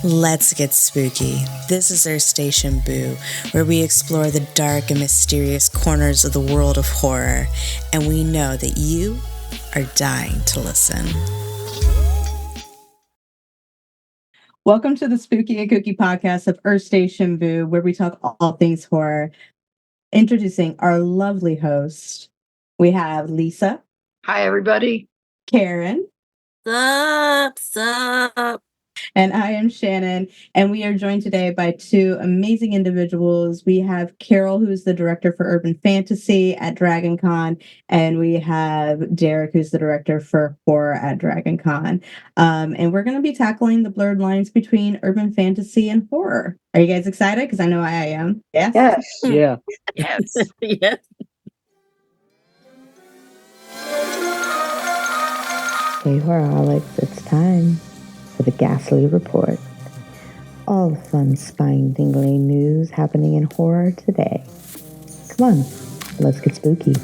Let's get spooky. This is our station, Boo, where we explore the dark and mysterious corners of the world of horror, and we know that you are dying to listen. Welcome to the Spooky and Kooky podcast of Earth Station Boo, where we talk all things horror. Introducing our lovely host, we have Lisa. Hi, everybody. Karen. Sup. And I am Shannon, and we are joined today by two amazing individuals. We have Carol, who's the director for Urban Fantasy at DragonCon, and we have Derek, who's the director for horror at DragonCon. And we're going to be tackling the blurred lines between urban fantasy and horror. Are you guys excited? Because I know I am. Yes? Yes. Yeah. Yes. Yes. Hey, horrorholics, it's time for the Ghastly Report. All the fun, spine-tingling news happening in horror today. Come on, let's get spooky.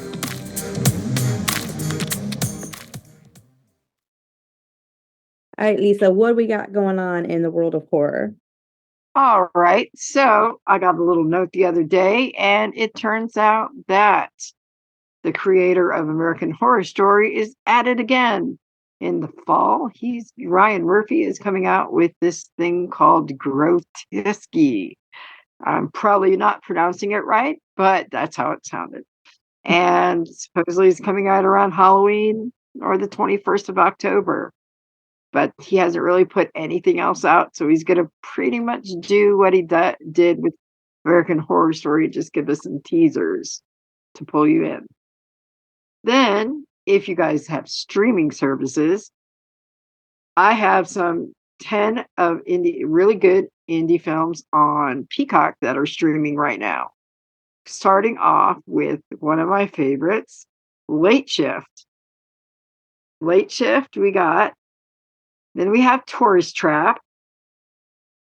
All right, Lisa, what do we got going on in the world of horror? All right. So I got a little note the other day, and it turns out that the creator of American Horror Story is at it again. In the fall, Ryan Murphy is coming out with this thing called Grotesque. I'm probably not pronouncing it right, but that's how it sounded. And supposedly it's coming out around Halloween or the 21st of October. But he hasn't really put anything else out, so he's going to pretty much do what he did with American Horror Story, just give us some teasers to pull you in. Then, if you guys have streaming services, I have some 10 of really good indie films on Peacock that are streaming right now. Starting off with one of my favorites, Late Shift. Late Shift, we got. Then we have Tourist Trap.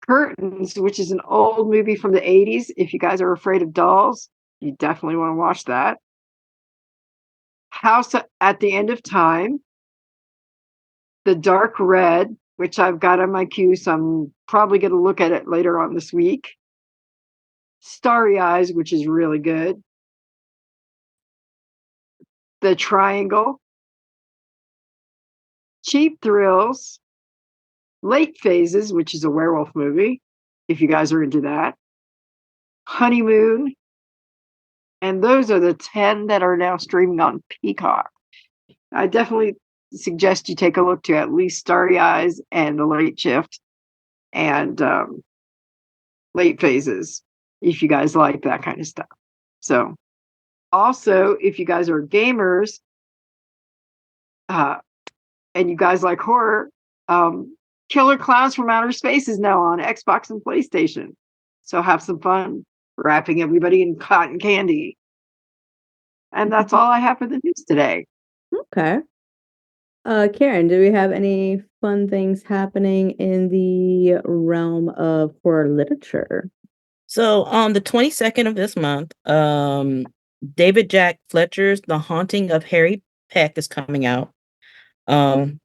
Curtains, which is an old movie from the 80s. If you guys are afraid of dolls, you definitely want to watch that. House at the End of Time. The Dark Red, which I've got on my queue, so I'm probably going to look at it later on this week. Starry Eyes, which is really good. The Triangle. Cheap Thrills. Late Phases, which is a werewolf movie, if you guys are into that. Honeymoon. And those are the 10 that are now streaming on Peacock. I definitely suggest you take a look to at least Starry Eyes and The Late Shift and Late Phases, if you guys like that kind of stuff. So, also, if you guys are gamers and you guys like horror, Killer Clowns from Outer Space is now on Xbox and PlayStation. So have some fun wrapping everybody in cotton candy. And that's all I have for the news today. Okay. Karen, do we have any fun things happening in the realm of horror literature? So on the 22nd of this month, David Jack Fletcher's The Haunting of Harry Peck is coming out. And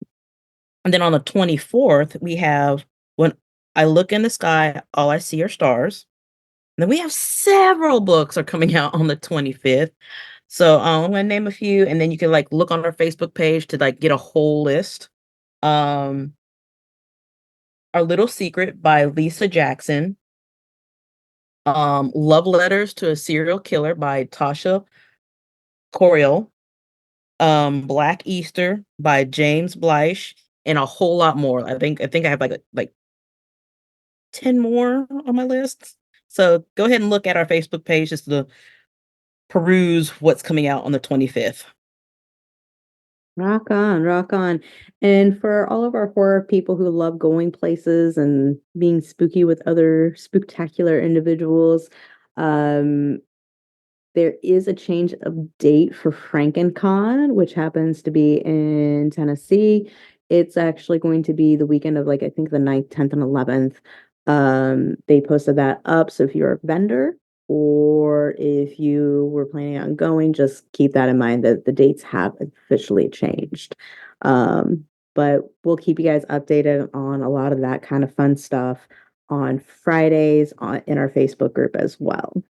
then on the 24th, we have When I Look in the Sky, All I See Are Stars. And then we have several books are coming out on the 25th. So I'm going to name a few, and then you can look on our Facebook page to get a whole list. Our Little Secret by Lisa Jackson. Love Letters to a Serial Killer by Tasha Coriel. Black Easter by James Bleish, and a whole lot more. I think I have like 10 more on my list. So go ahead and look at our Facebook page just to peruse what's coming out on the 25th. Rock on, rock on. And for all of our horror people who love going places and being spooky with other spooktacular individuals, there is a change of date for FrankenCon, which happens to be in Tennessee. It's actually going to be the weekend of I think the 9th, 10th, and 11th. They posted that up. So if you're a vendor or if you were planning on going, just keep that in mind that the dates have officially changed. but we'll keep you guys updated on a lot of that kind of fun stuff on Fridays in our Facebook group as well.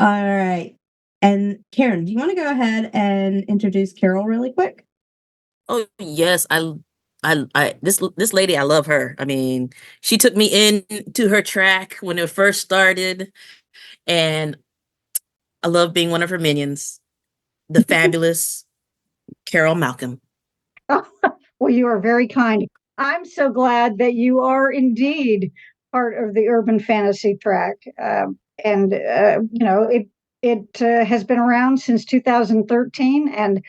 All right. And Karen, do you want to go ahead and introduce Carol really quick? Oh yes, this lady, I love her. I mean, she took me into her track when it first started, and I love being one of her minions, the fabulous Carol Malcolm. Well, you are very kind. I'm so glad that you are indeed part of the urban fantasy track. And it has been around since 2013, and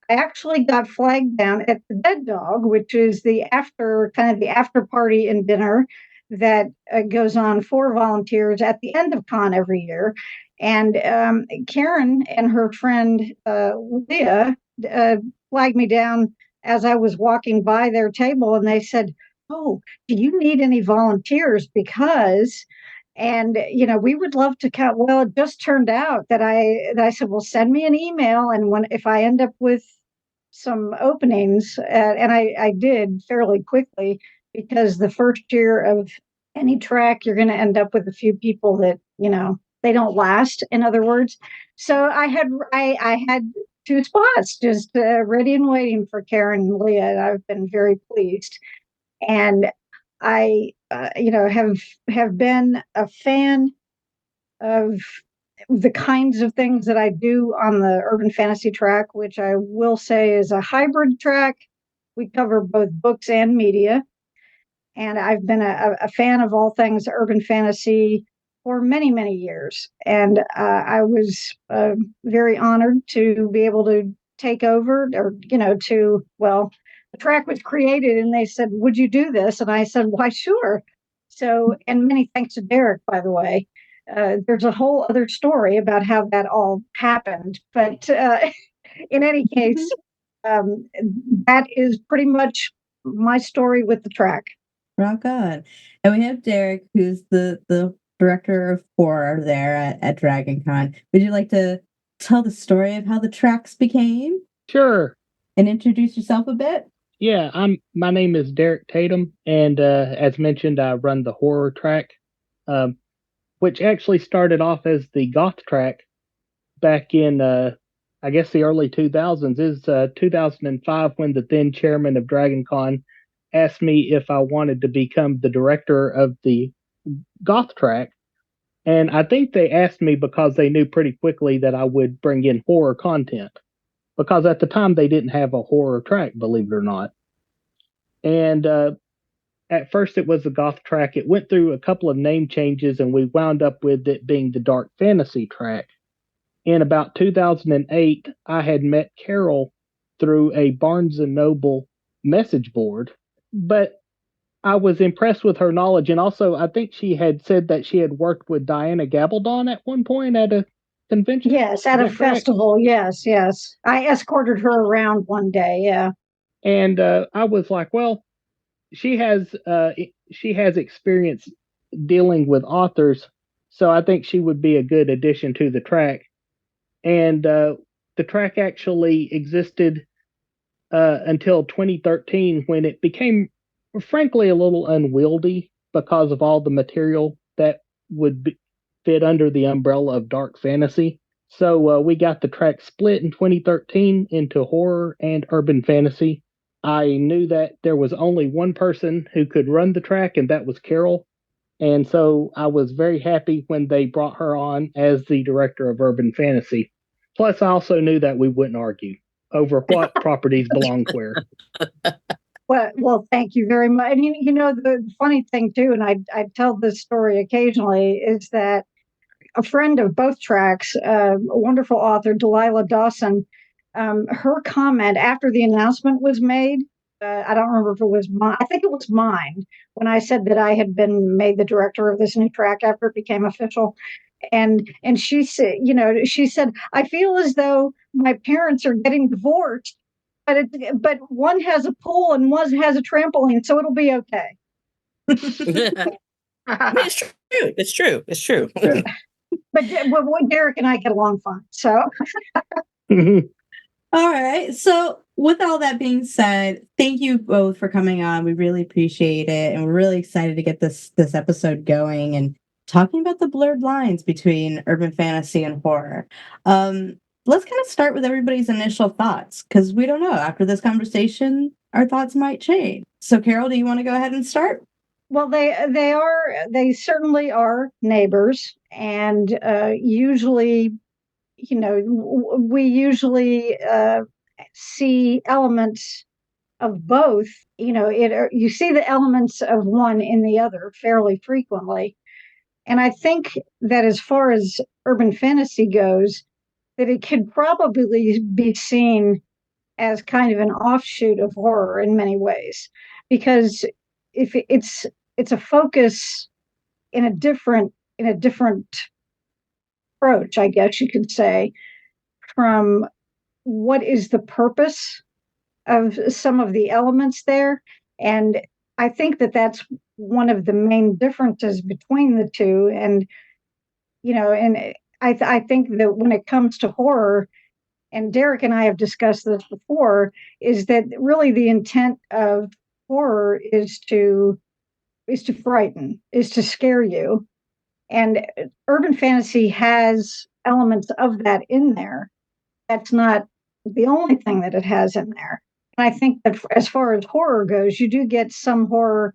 I actually got flagged down at the Dead Dog, which is the after party and dinner that goes on for volunteers at the end of con every year. And Karen and her friend Leah flagged me down as I was walking by their table, and they said, "Oh, do you need any volunteers? Because." And we would love to count. Well, it just turned out that I said, "Well, send me an email, and if I end up with some openings," and I did fairly quickly, because the first year of any track, you're going to end up with a few people that they don't last. In other words, so I had two spots just ready and waiting for Karen and Leah, and I've been very pleased. And I, have been a fan of the kinds of things that I do on the urban fantasy track, which I will say is a hybrid track. We cover both books and media. And I've been a fan of all things urban fantasy for many, many years. And I was very honored to be able to take over, or, the track was created and they said, "Would you do this?" And I said, "Why, sure." So, and many thanks to Derek, by the way. There's a whole other story about how that all happened. But in any case, that is pretty much my story with the track. Rock on. And we have Derek, who's the director of horror there at DragonCon. Would you like to tell the story of how the tracks became? Sure. And introduce yourself a bit? Yeah, my name is Derek Tatum, and as mentioned, I run the horror track, which actually started off as the goth track back in I guess the early 2000s. Is 2005 when the then chairman of DragonCon asked me if I wanted to become the director of the goth track. And I think they asked me because they knew pretty quickly that I would bring in horror content. Because at the time they didn't have a horror track, believe it or not. And at first it was a goth track. It went through a couple of name changes, and we wound up with it being the dark fantasy track. In about 2008, I had met Carol through a Barnes and Noble message board, but I was impressed with her knowledge. And also, I think she had said that she had worked with Diana Gabaldon at one point at a convention. Yes, at a festival. Yes. I escorted her around one day. Yeah. And I was like, well, she has experience dealing with authors, so I think she would be a good addition to the track. And the track actually existed until 2013, when it became, frankly, a little unwieldy because of all the material that would fit under the umbrella of dark fantasy. So we got the track split in 2013 into horror and urban fantasy. I knew that there was only one person who could run the track, and that was Carol. And so I was very happy when they brought her on as the director of urban fantasy. Plus, I also knew that we wouldn't argue over what properties belonged where. Well, thank you very much. And the funny thing too, and I tell this story occasionally, is that a friend of both tracks, a wonderful author, Delilah Dawson, her comment after the announcement was made, I don't remember if it was mine. I think it was mine, when I said that I had been made the director of this new track after it became official. And she said, "I feel as though my parents are getting divorced, but one has a pool and one has a trampoline, so it'll be okay." I mean, it's true. It's true. It's true. But Derek and I get along fine. So, All right. So, with all that being said, thank you both for coming on. We really appreciate it, and we're really excited to get this episode going and talking about the blurred lines between urban fantasy and horror. Let's kind of start with everybody's initial thoughts because we don't know. After this conversation, our thoughts might change. So, Carol, do you want to go ahead and start? well, they certainly are neighbors, and usually, we usually see elements of both. You see the elements of one in the other fairly frequently. And I think that as far as urban fantasy goes, that it could probably be seen as kind of an offshoot of horror in many ways, because if it's a focus in a different approach, I guess you could say, from what is the purpose of some of the elements there. And I think that that's one of the main differences between the two. And, I think that when it comes to horror, and Derek and I have discussed this before, is that really the intent of horror is to frighten, is to scare you. And urban fantasy has elements of that in there. That's not the only thing that it has in there. And I think that as far as horror goes, you do get some horror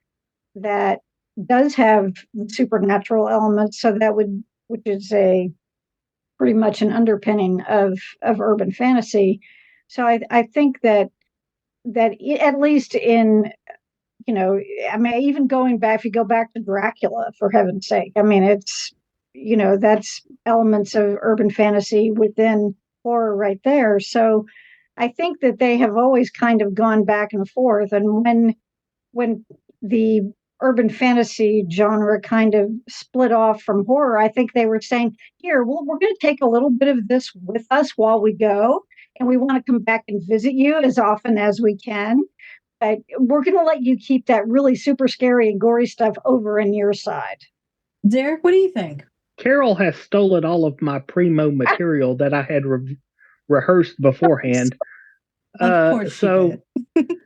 that does have supernatural elements. So which is pretty much an underpinning of urban fantasy. So I think that at least in, I mean, even going back, if you go back to Dracula, for heaven's sake, I mean, it's, that's elements of urban fantasy within horror right there. So I think that they have always kind of gone back and forth. And when the urban fantasy genre kind of split off from horror, I think they were saying, here, well, we're going to take a little bit of this with us while we go. And we want to come back and visit you as often as we can. But we're going to let you keep that really super scary and gory stuff over in your side. Derek, what do you think? Carol has stolen all of my primo material that I had rehearsed beforehand. Of course she did.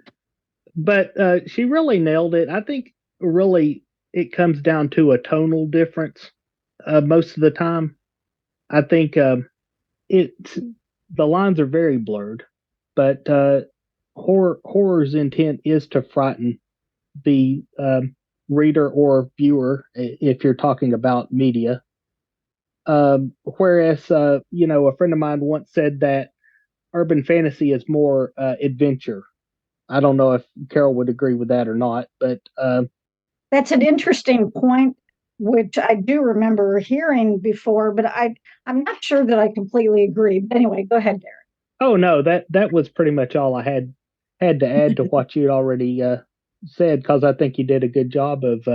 But she really nailed it. I think really it comes down to a tonal difference most of the time. I think the lines are very blurred, but horror's intent is to frighten the reader or viewer if you're talking about media. Whereas a friend of mine once said that urban fantasy is more adventure. I don't know if Carol would agree with that or not, but that's an interesting point, which I do remember hearing before, but I'm not sure that I completely agree. But anyway, go ahead, Derek. Oh no, that was pretty much all I had to add to what you'd already said, because I think you did a good job of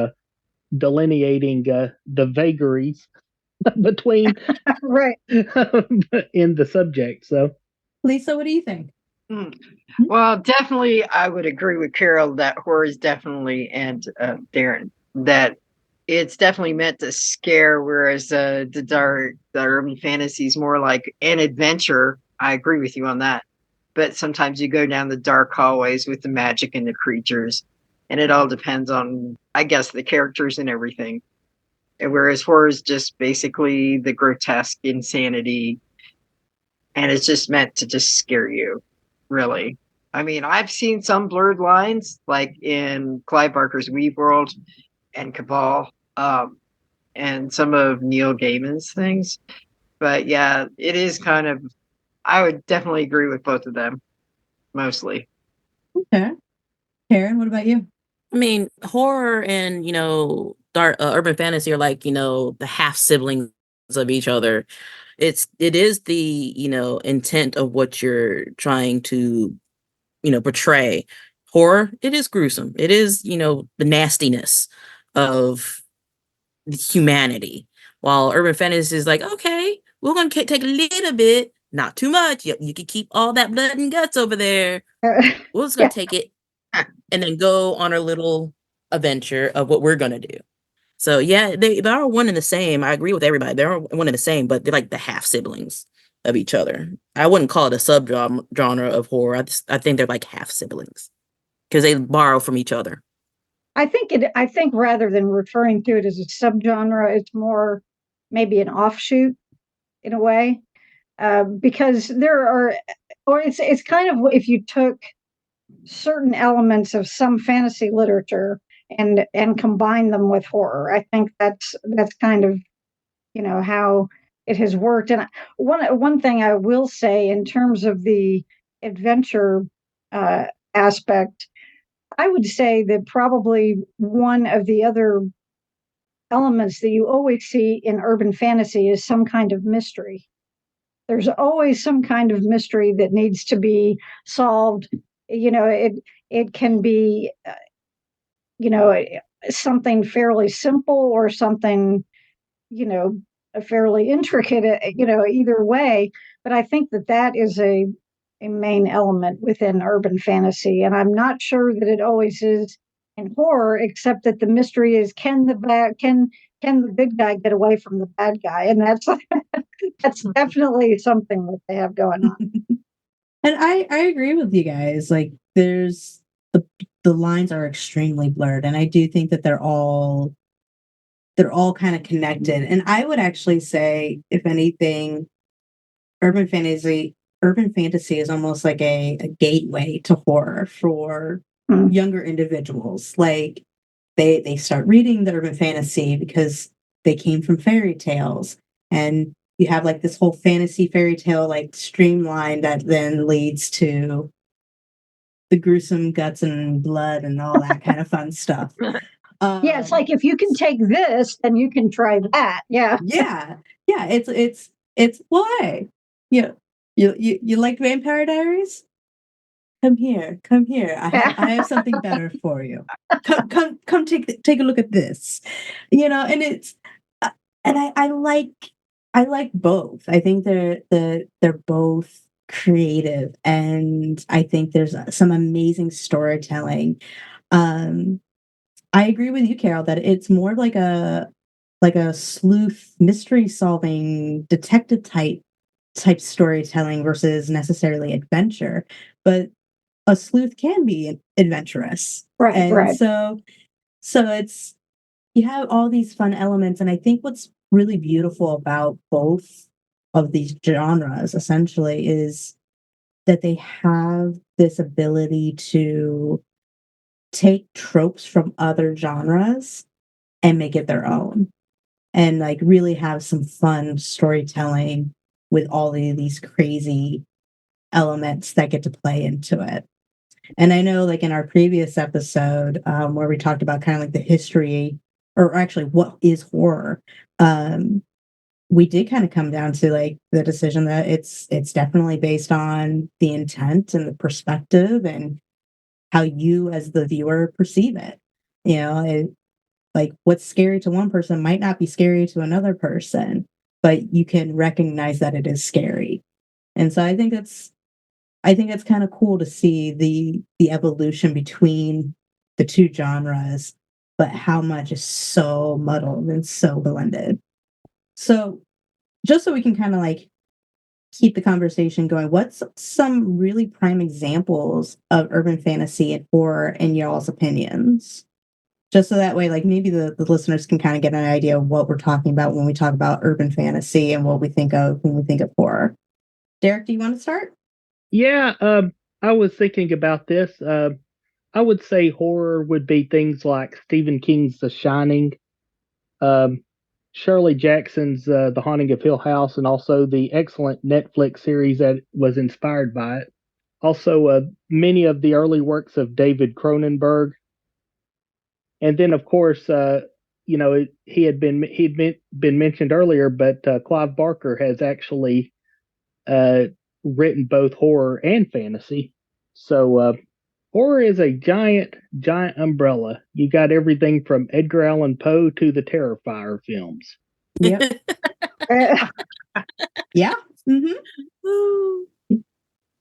delineating the vagaries between right in the subject. So, Lisa, what do you think? Well, definitely, I would agree with Carol that horror is definitely, and Darren, that it's definitely meant to scare, whereas the urban fantasy is more like an adventure. I agree with you on that. But sometimes you go down the dark hallways with the magic and the creatures, and it all depends on, I guess, the characters and everything. And whereas horror is just basically the grotesque insanity, and it's just meant to just scare you. Really. I mean, I've seen some blurred lines, like in Clive Barker's Weave World and Cabal, and some of Neil Gaiman's things. But yeah, it is kind of, I would definitely agree with both of them, mostly. Okay. Karen, what about you? I mean, horror and, dark urban fantasy are like, the half siblings of each other. It is the, intent of what you're trying to, portray. Horror, it is gruesome. It is, the nastiness of humanity. While urban fantasy is like, okay, we're going to take a little bit, not too much. You can keep all that blood and guts over there. We're just going to take it and then go on our little adventure of what we're gonna do. So yeah, they are one and the same. I agree with everybody. They're one and the same, but they're like the half siblings of each other. I wouldn't call it a genre of horror. I think they're like half siblings because they borrow from each other. I think rather than referring to it as a subgenre, it's more maybe an offshoot in a way, because there are, or it's kind of if you took certain elements of some fantasy literature and combine them with horror. I think that's kind of how it has worked. And one thing I will say in terms of the adventure aspect, I would say that probably one of the other elements that you always see in urban fantasy is some kind of mystery. There's always some kind of mystery that needs to be solved. It can be something fairly simple or something you know fairly intricate, either way. But I think that is a main element within urban fantasy, and I'm not sure that it always is in horror, except that the mystery is can the good guy get away from the bad guy, and that's that's definitely something that they have going on. And I agree with you guys. Like there's the lines are extremely blurred, and I do think that they're all kind of connected. And I would actually say, if anything, urban fantasy is almost like a gateway to horror for younger individuals. Like they start reading the urban fantasy because they came from fairy tales, and you have like this whole fantasy fairy tale like streamline that then leads to the gruesome guts and blood and all that kind of fun stuff. Yeah, it's like if you can take this, then you can try that. Yeah. Yeah. It's why. You like Vampire Diaries? Come here. I have something better for you. Come take a look at this. And it's and I like both. I think they're both creative, and I think there's some amazing storytelling. I agree with you, Carol, that it's more like a sleuth mystery solving detective type storytelling versus necessarily adventure. But a sleuth can be adventurous. Right, and right. so it's you have all these fun elements, and I think what's really beautiful about both of these genres essentially is that they have this ability to take tropes from other genres and make it their own, and like really have some fun storytelling with all of these crazy elements that get to play into it. And I know, like in our previous episode, where we talked about kind of like the history, or actually what is horror, we did kind of come down to like the decision that it's definitely based on the intent and the perspective and how you as the viewer perceive it. Like what's scary to one person might not be scary to another person, but you can recognize that it is scary. And so I think it's kind of cool to see the evolution between the two genres, but how much is so muddled and so blended. So just so we can kind of like keep the conversation going, what's some really prime examples of urban fantasy and horror in y'all's opinions? Just so that way, like maybe the listeners can kind of get an idea of what we're talking about when we talk about urban fantasy and what we think of when we think of horror. Derek, do you want to start? Yeah, I was thinking about this. I would say horror would be things like Stephen King's The Shining, um, Shirley Jackson's The Haunting of Hill House, and also the excellent Netflix series that was inspired by it. Also, many of the early works of David Cronenberg, and then of course, he'd been mentioned earlier, but Clive Barker has actually uh, written both horror and fantasy. So horror is a giant umbrella. You got everything from Edgar Allan Poe to the Terrifier films. Yep. Yeah. Mm-hmm.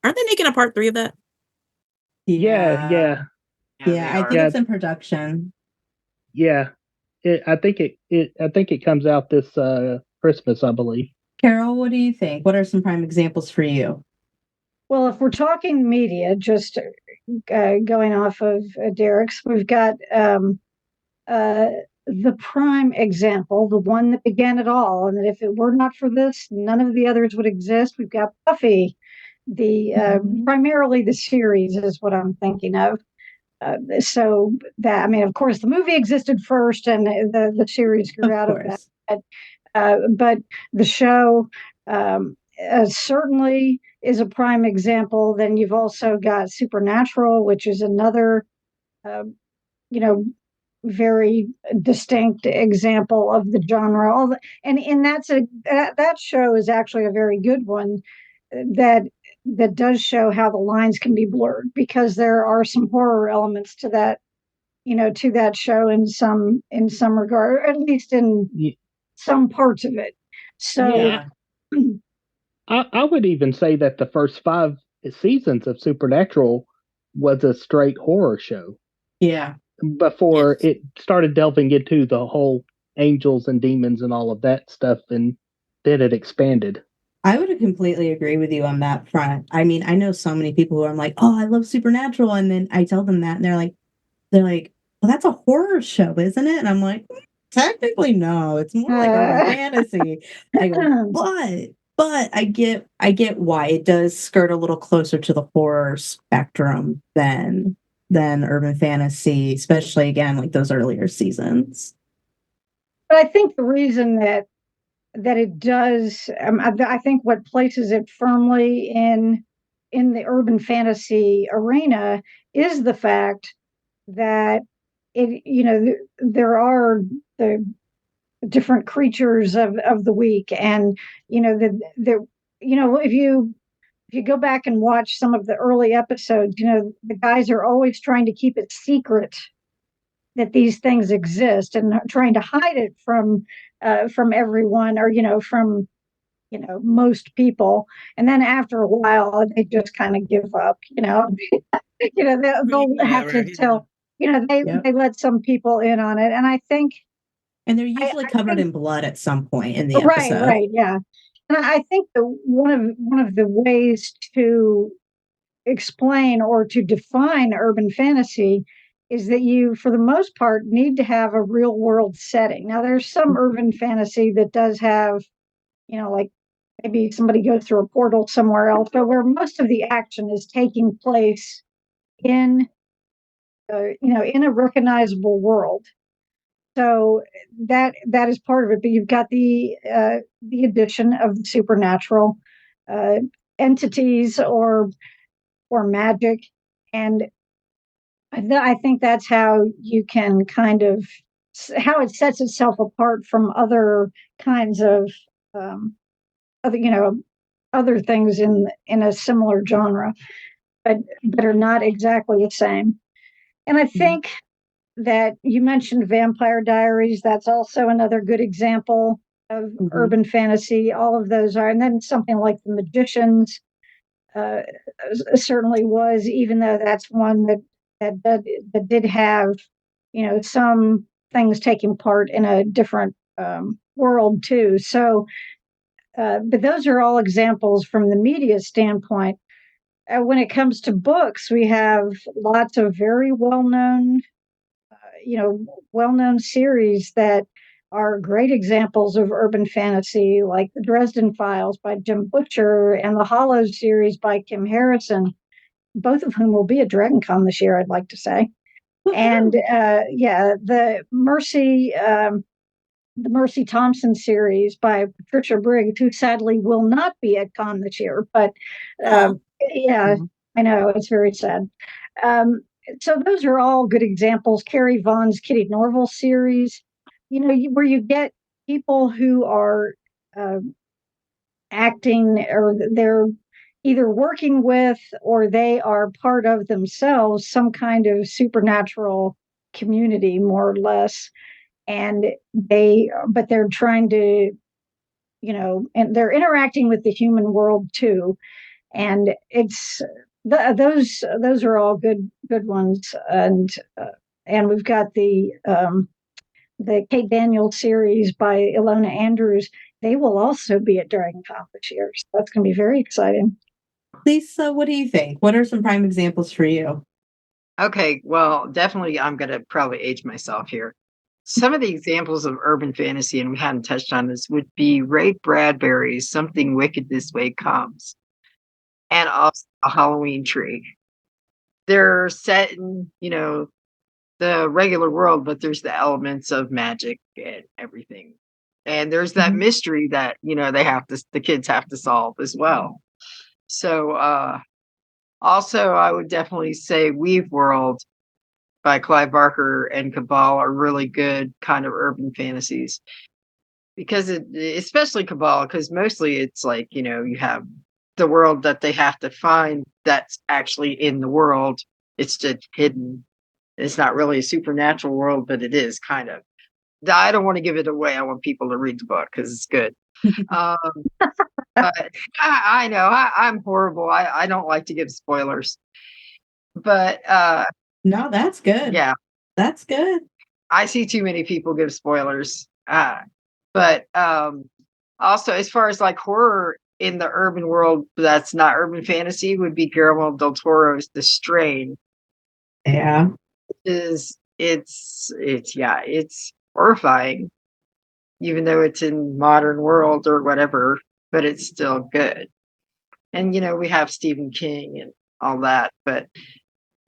Aren't they making a part 3 of that? Yeah. I think it's in production. Yeah, I think it comes out this Christmas, I believe. Carol, what do you think? What are some prime examples for you? Well, if we're talking media, just going off of Derek's, we've got the prime example, the one that began it all, and that if it were not for this, none of the others would exist. We've got Buffy, the primarily the series is what I'm thinking of. So that, I mean, of course, the movie existed first, and the series grew out of that. But the show certainly is a prime example. Then you've also got Supernatural, which is another, you know, very distinct example of the genre. And that show is actually a very good one that does show how the lines can be blurred, because there are some horror elements to that, to that show in some regard, or at least in some parts of it. So Yeah. I would even say that the first 5 seasons of Supernatural was a straight horror show. Yeah. Before it started delving into the whole angels and demons and all of that stuff, and then it expanded. I would completely agree with you on that front. I mean, I know so many people who I'm like, oh, I love Supernatural. And then I tell them that, and they're like, well, that's a horror show, isn't it? And I'm like, technically, no, it's more like urban fantasy. I go, but I get why it does skirt a little closer to the horror spectrum than urban fantasy, especially again, like those earlier seasons. But I think the reason that it does, I think what places it firmly in the urban fantasy arena is the fact that there are the different creatures of the week, and if you go back and watch some of the early episodes, the guys are always trying to keep it secret that these things exist, and trying to hide it from everyone, or from most people. And then after a while, they just kind of give up. They'll have to tell. They let some people in on it, and I think, and they're usually covered in blood at some point in the episode. Right, yeah. And I think that one of the ways to explain or to define urban fantasy is that you, for the most part, need to have a real world setting. Now, there's some urban fantasy that does have, like maybe somebody goes through a portal somewhere else, but where most of the action is taking place in, in a recognizable world. So that is part of it. But you've got the addition of the supernatural entities or magic, and I think that's how you can kind of how it sets itself apart from other kinds of other things in a similar genre, but are not exactly the same. And I think that you mentioned Vampire Diaries. That's also another good example of urban fantasy. All of those are, and then something like The Magicians certainly was, even though that's one that did have, some things taking part in a different world too. So, but those are all examples from the media standpoint. When it comes to books, we have lots of very well-known series that are great examples of urban fantasy, like the Dresden Files by Jim Butcher and the Hollow series by Kim Harrison, both of whom will be at DragonCon this year, I'd like to say. And the Mercy Thompson series by Patricia Briggs, who sadly will not be at con this year. But I know, it's very sad. So those are all good examples. Carrie Vaughn's Kitty Norval series, where you get people who are acting, or they're either working with, or they are part of themselves, some kind of supernatural community, more or less. And they're trying to, and they're interacting with the human world too. And it's those are all good ones. And we've got the the Kate Daniels series by Ilona Andrews, they will also be at DragonCon this year. So that's going to be very exciting. Lisa, what do you think? What are some prime examples for you? Okay, well, definitely I'm going to probably age myself here. Some of the examples of urban fantasy, and we hadn't touched on this, would be Ray Bradbury's Something Wicked This Way Comes, and also A Halloween Tree. They're set in, the regular world, but there's the elements of magic and everything. And there's that mystery that, the kids have to solve as well. So, also, I would definitely say Weave World by Clive Barker and Cabal are really good kind of urban fantasies, because especially Cabal, because mostly it's like, you have the world that they have to find that's actually in the world. It's just hidden. It's not really a supernatural world, but it is kind of. I don't want to give it away. I want people to read the book because it's good. But I know I'm horrible. I don't like to give spoilers. But no, that's good. Yeah, that's good. I see too many people give spoilers. But also, as far as like horror in the urban world, that's not urban fantasy, would be Guillermo del Toro's The Strain. Yeah. It's horrifying, even though it's in modern world or whatever, but it's still good. And we have Stephen King and all that, but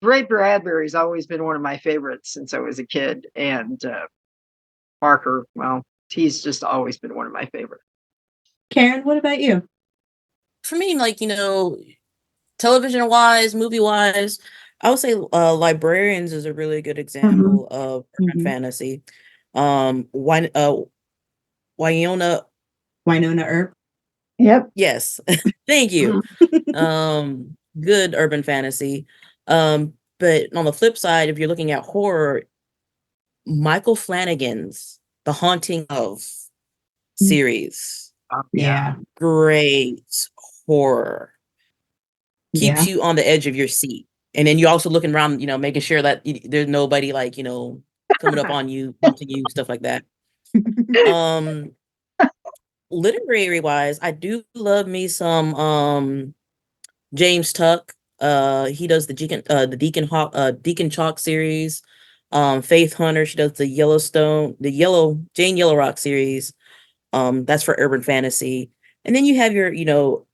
Ray Bradbury's always been one of my favorites since I was a kid, and Barker, well, he's just always been one of my favorites. Karen, what about you? For me, like, television wise, movie wise, I would say Librarians is a really good example of urban fantasy. Wynonna Earp. Yep. Yes. Thank you. Good urban fantasy. But on the flip side, if you're looking at horror, Michael Flanagan's The Haunting of series. Yeah. Great horror. Keeps you on the edge of your seat. And then you're also looking around, making sure that there's nobody like, coming up on you, taunting you, stuff like that. Literary wise, I do love me some James Tuck. He does the Deacon Chalk series. Faith Hunter, she does the Jane Yellow Rock series. That's for urban fantasy. And then you have your,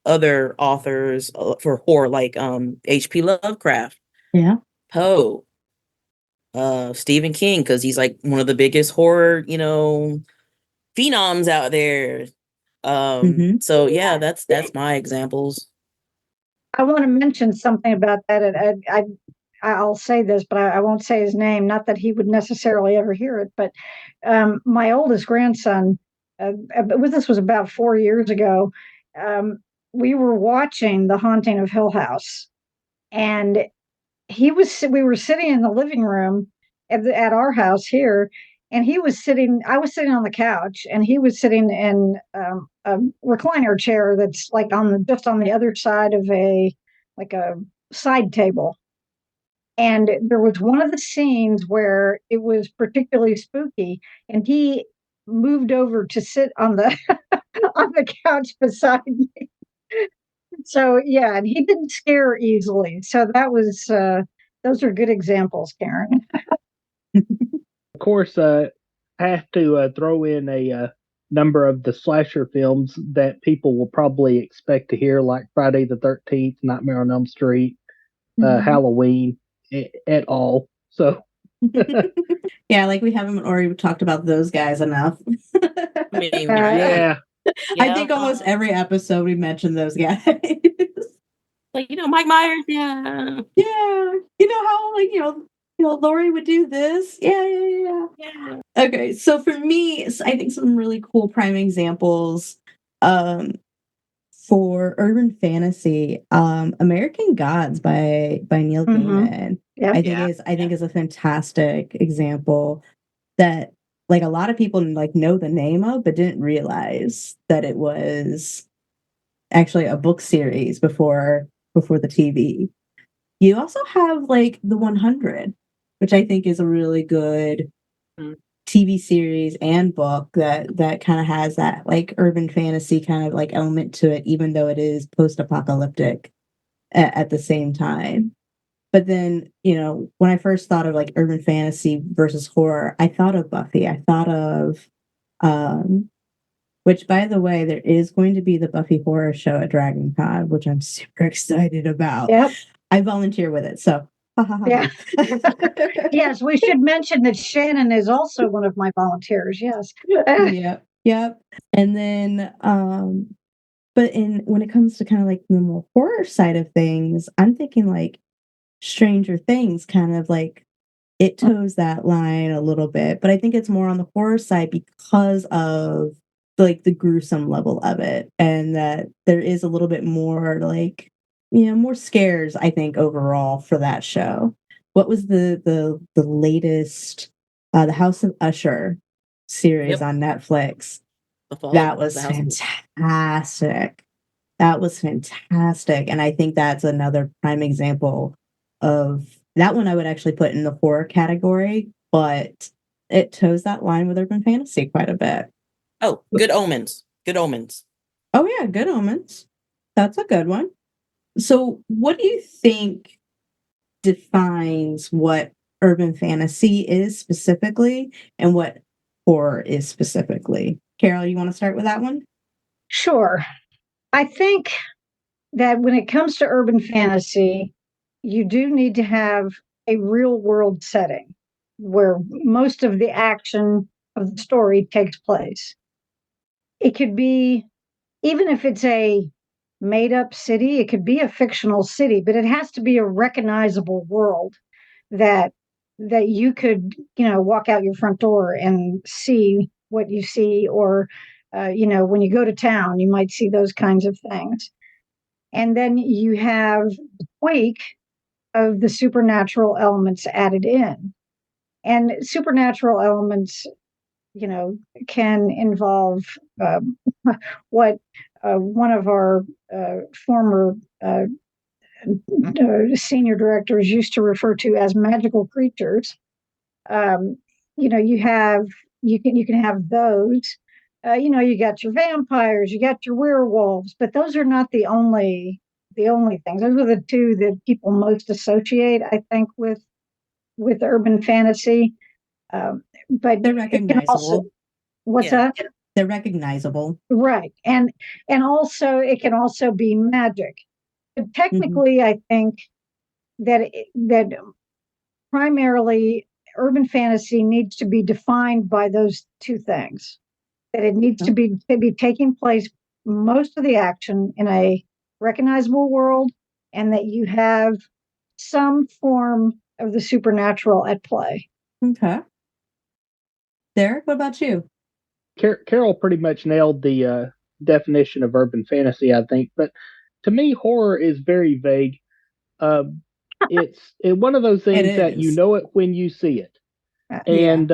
other authors for horror, like H.P. Lovecraft. Yeah. Poe. Stephen King, because he's like one of the biggest horror, phenoms out there. So yeah, that's my examples. I want to mention something about that. And I'll say this, but I won't say his name. Not that he would necessarily ever hear it, but my oldest grandson, this was about 4 years ago. We were watching The Haunting of Hill House, and we were sitting in the living room at our house here, and I was sitting on the couch, and he was sitting in a recliner chair that's like just on the other side of a side table. And there was one of the scenes where it was particularly spooky, and he moved over to sit on the on the couch beside me. So yeah, and he didn't scare easily. So that was those are good examples, Karen. Of course, I have to throw in a number of the slasher films that people will probably expect to hear, like Friday the 13th, Nightmare on Elm Street, Halloween, et al. So, yeah, like we haven't already talked about those guys enough. I mean, yeah. I think almost every episode we mentioned those guys. Like, Mike Myers, yeah. Yeah. How, Lori would do this. Yeah. Okay, so for me, I think some really cool prime examples for urban fantasy, American Gods by Neil Gaiman. Yep. I think is a fantastic example that like a lot of people like know the name of, but didn't realize that it was actually a book series before the TV. You also have like the 100, which I think is a really good TV series and book that kind of has that like urban fantasy kind of like element to it, even though it is post-apocalyptic at the same time. But then, when I first thought of like urban fantasy versus horror, I thought of Buffy. I thought of, which by the way, there is going to be the Buffy horror show at DragonCon, which I'm super excited about. Yep. I volunteer with it, so. Yeah. Yes, we should mention that Shannon is also one of my volunteers. Yes. Yep. And then, but when it comes to kind of like the more horror side of things, I'm thinking like Stranger Things kind of like it toes that line a little bit, but I think it's more on the horror side because of like the gruesome level of it, and that there is a little bit more like more scares, I think, overall for that show. What was the latest the House of Usher series on Netflix? That was fantastic. That was fantastic, and I think that's another prime example of that one I would actually put in the horror category, but it toes that line with urban fantasy quite a bit. Oh, Good Omens. Good Omens. Oh yeah, Good Omens. That's a good one. So what do you think defines what urban fantasy is specifically and what horror is specifically? Carol, you want to start with that one? Sure. I think that when it comes to urban fantasy, you do need to have a real world setting where most of the action of the story takes place. It could be, even if it's a made up city, it could be a fictional city, but it has to be a recognizable world that you could, walk out your front door and see what you see, or when you go to town, you might see those kinds of things. And then you have the tweak of the supernatural elements added in. And supernatural elements, can involve what one of our former senior directors used to refer to as magical creatures. Um, you can have those. You got your vampires, you got your werewolves, but those are not the only things. Those are the two that people most associate, I think, with urban fantasy. But They're it can also, recognizable. what's that? They're recognizable. Right. And also it can also be magic. But technically, I think that primarily urban fantasy needs to be defined by those two things. That it needs to be taking place, most of the action in a recognizable world, and that you have some form of the supernatural at play. Okay. Derek, what about you? Carol pretty much nailed the definition of urban fantasy, I think. But to me, horror is very vague. It's one of those things that you know it when you see it. And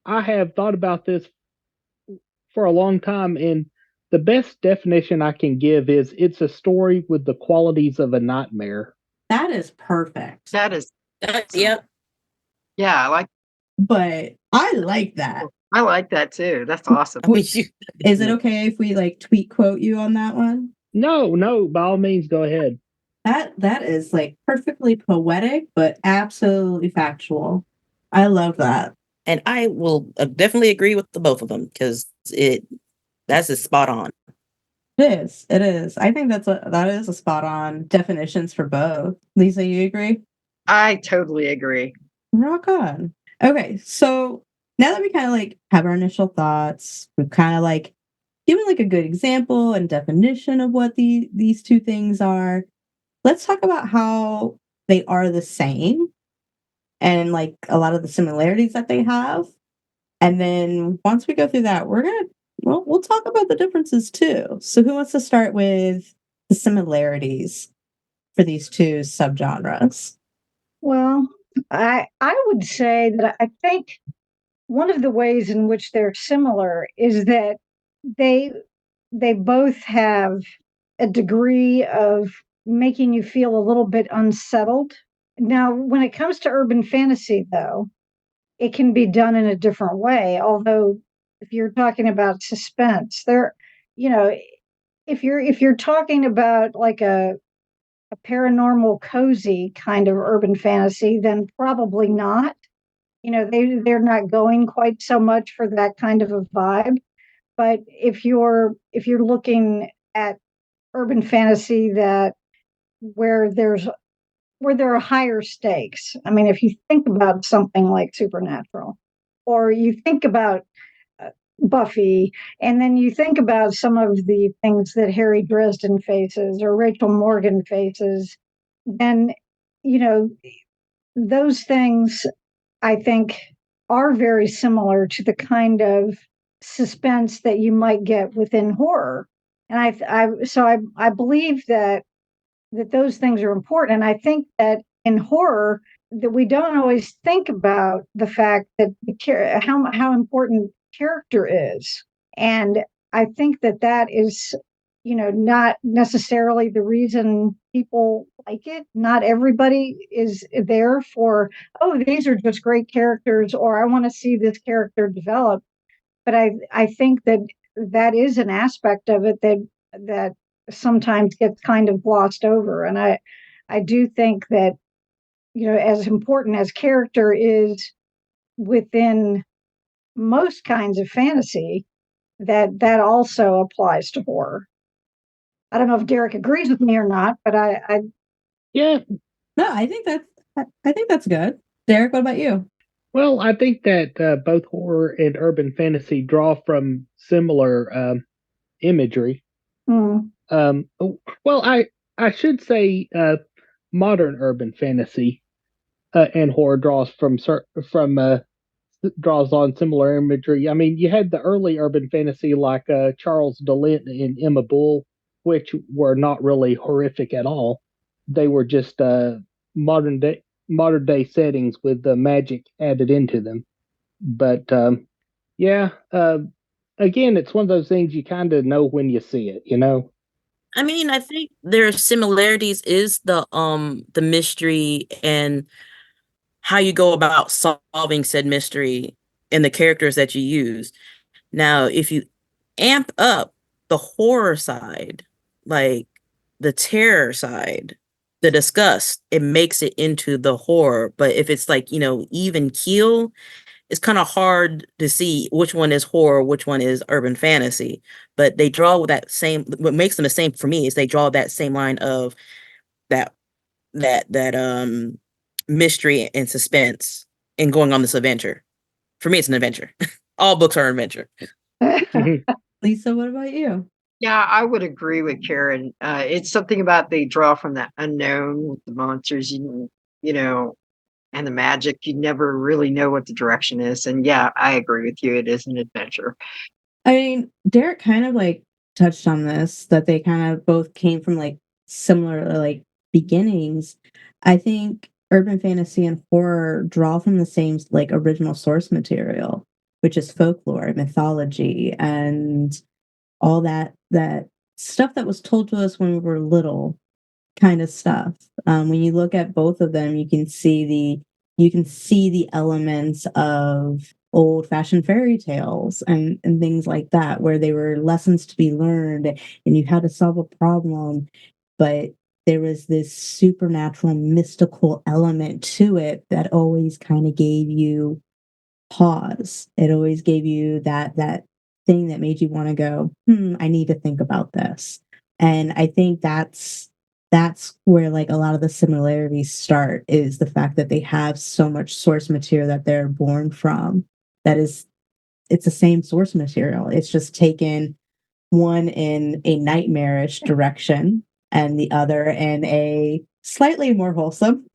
I have thought about this for a long time, and the best definition I can give is it's a story with the qualities of a nightmare. That is perfect. That is, Yep. yeah, But I like that. I like that too. That's awesome. Is it okay if we like tweet quote you on that one? No, by all means, go ahead. That is like perfectly poetic, but absolutely factual. I love that. And I will definitely agree with the both of them because that's a spot on. It is. I think that is a spot on definitions for both. Lisa, you agree? I totally agree. Rock on. Okay, so now that we kind of like have our initial thoughts, we've kind of like given like a good example and definition of what these two things are. Let's talk about how they are the same and like a lot of the similarities that they have. And then once we go through that, we'll talk about the differences too. So who wants to start with the similarities for these two subgenres? Well, I would say that I think one of the ways in which they're similar is that they both have a degree of making you feel a little bit unsettled. Now, when it comes to urban fantasy, though, it can be done in a different way. Although if you're talking about suspense, you know, if you're talking about like a paranormal cozy kind of urban fantasy, then probably not. They're not going quite so much for that kind of a vibe. But if you're looking at urban fantasy that where there's where there are higher stakes. I mean, if you think about something like Supernatural, or you think about Buffy, and then you think about some of the things that Harry Dresden faces or Rachel Morgan faces, then, you know, those things I think are very similar to the kind of suspense that you might get within horror. And I believe that those things are important. And I think that in horror, that we don't always think about the fact that how important character is. And I think that is, not necessarily the reason people like it. Not everybody is there for, oh, these are just great characters, or I want to see this character develop. But I think that is an aspect of it that sometimes gets kind of glossed over. And I do think that, as important as character is within most kinds of fantasy, that also applies to horror. I don't know if Derek agrees with me or not, but Yeah. No, I think that's good. Derek, what about you? Well, I think that both horror and urban fantasy draw from similar imagery. mm, Well, I should say modern urban fantasy and horror draws on similar imagery. I mean, you had the early urban fantasy like Charles DeLint and Emma Bull, which were not really horrific at all. They were just modern day settings with the magic added into them. But yeah, again, it's one of those things you kind of know when you see it, you know. I mean, I think their similarities is the mystery and how you go about solving said mystery and the characters that you use. Now, if you amp up the horror side, like the terror side, the disgust, it makes it into the horror. But if it's like, even keel, it's kind of hard to see which one is horror, which one is urban fantasy. But they draw that same, what makes them the same for me is they draw that same line of that that mystery and suspense and going on this adventure. For me, it's an adventure. All books are an adventure. Lisa, what about you? Yeah, I would agree with Karen. It's something about they draw from that unknown with the monsters, and the magic. You never really know what the direction is. And yeah, I agree with you. It is an adventure. I mean, Derek kind of like touched on this, that they kind of both came from like similar like beginnings. I think urban fantasy and horror draw from the same like original source material, which is folklore, mythology, and all that stuff that was told to us when we were little, kind of stuff. When you look at both of them, you can see the elements of old fashioned fairy tales and things like that, where they were lessons to be learned and you had to solve a problem, but there was this supernatural mystical element to it that always kind of gave you pause. It always gave you that thing that made you want to go, I need to think about this. And I think that's where like a lot of the similarities start, is the fact that they have so much source material that they're born from. It's the same source material. It's just taken one in a nightmarish direction and the other in a slightly more wholesome.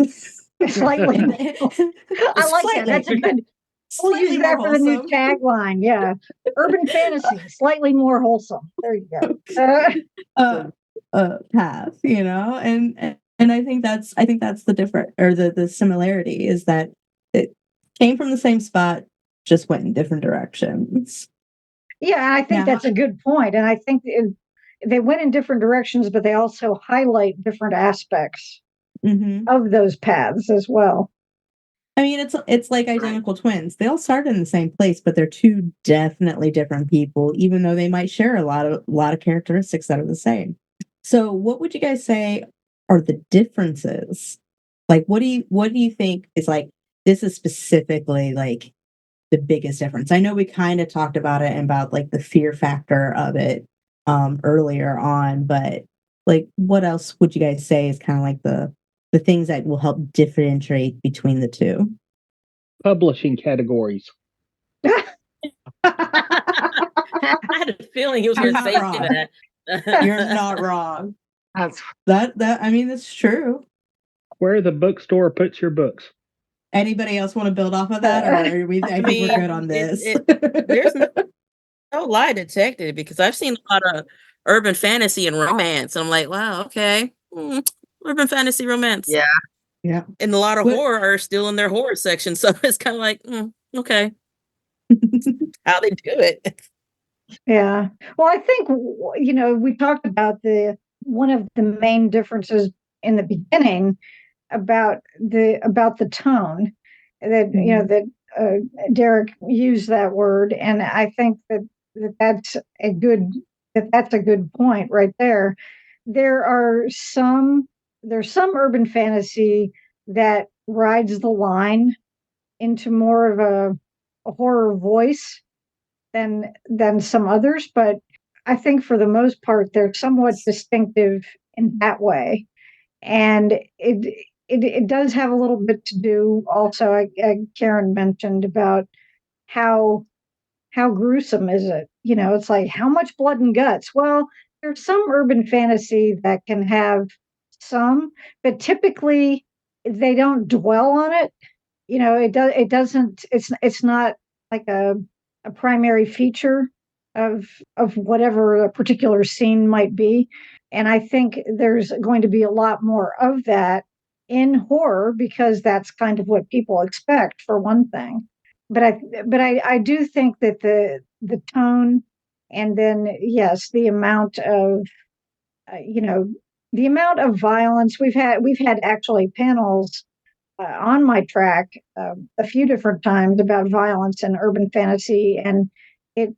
slightly. I like that. That's a good. We'll use that for the new tagline. Yeah, urban fantasy, slightly more wholesome. There you go. Path, and I think that's the different, or the similarity is that it came from the same spot, just went in different directions. Yeah, I think that's a good point, and I think they went in different directions, but they also highlight different aspects of those paths as well. I mean, it's like identical twins. They all started in the same place, but they're two definitely different people, even though they might share a lot of characteristics that are the same. So, what would you guys say are the differences? Like, what do you think is like this is specifically like the biggest difference? I know we kind of talked about it and about like the fear factor of it earlier on, but like what else would you guys say is kind of like the things that will help differentiate between the two? Publishing categories. I had a feeling he was going to say that. You're not wrong. That's That I mean that's true. Where the bookstore puts your books. Anybody else want to build off of that, or are we? I think we're good on this. There's no lie detected because I've seen a lot of urban fantasy and romance, and I'm like, wow, okay, urban fantasy romance. Yeah. Yeah. And a lot of But- horror are still in their horror section, so it's kind of like, okay, how they do it. Yeah. Well, I think, we talked about one of the main differences in the beginning about the tone that, Derek used that word. And I think that's a good point right there. There's some urban fantasy that rides the line into more of a horror voice than some others, but I think for the most part they're somewhat distinctive in that way. And it does have a little bit to do also. Karen mentioned about how gruesome is it? It's like how much blood and guts. Well, there's some urban fantasy that can have some, but typically they don't dwell on it. It doesn't. It's not like a primary feature of whatever a particular scene might be. And I think there's going to be a lot more of that in horror because that's kind of what people expect for one thing. But I do think that the tone, and then yes, the amount of the amount of violence we've had actually panels on my track a few different times about violence and urban fantasy, and it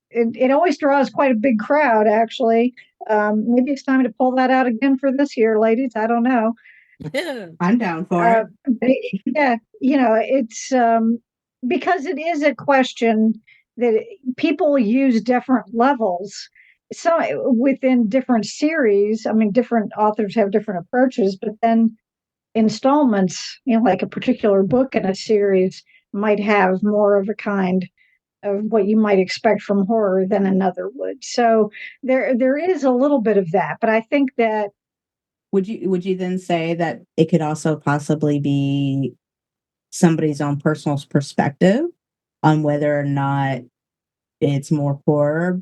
it always draws quite a big crowd. Actually, maybe it's time to pull that out again for this year, ladies. I don't know. I'm down for it. Yeah, it's because it is a question that people use different levels. So within different series, I mean, different authors have different approaches, but then installments, like a particular book in a series might have more of a kind of what you might expect from horror than another would. So there is a little bit of that, but I think that would you then say that it could also possibly be somebody's own personal perspective on whether or not it's more horror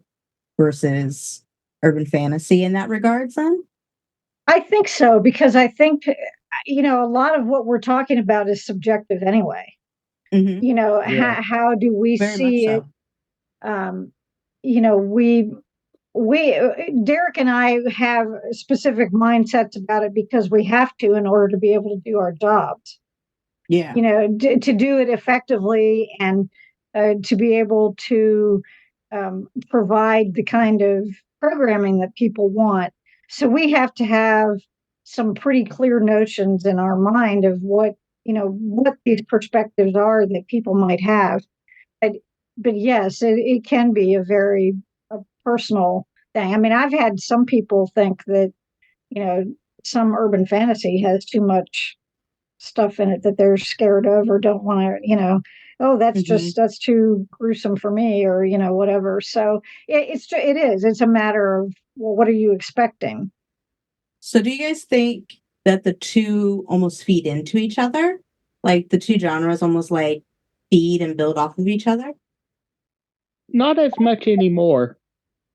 versus urban fantasy in that regards then? I think so, because I think a lot of what we're talking about is subjective anyway. Mm-hmm. How do we Very see much it? We Derek and I have specific mindsets about it because we have to in order to be able to do our jobs. Yeah. To do it effectively and to be able to provide the kind of programming that people want. So we have to have some pretty clear notions in our mind of what these perspectives are that people might have. But yes, it can be a very personal thing. I mean, I've had some people think that, some urban fantasy has too much stuff in it that they're scared of or don't want to, oh, that's that's too gruesome for me, or, whatever. So it's a matter of, well, what are you expecting? So do you guys think that the two almost feed into each other? Like the two genres almost like feed and build off of each other? Not as much anymore.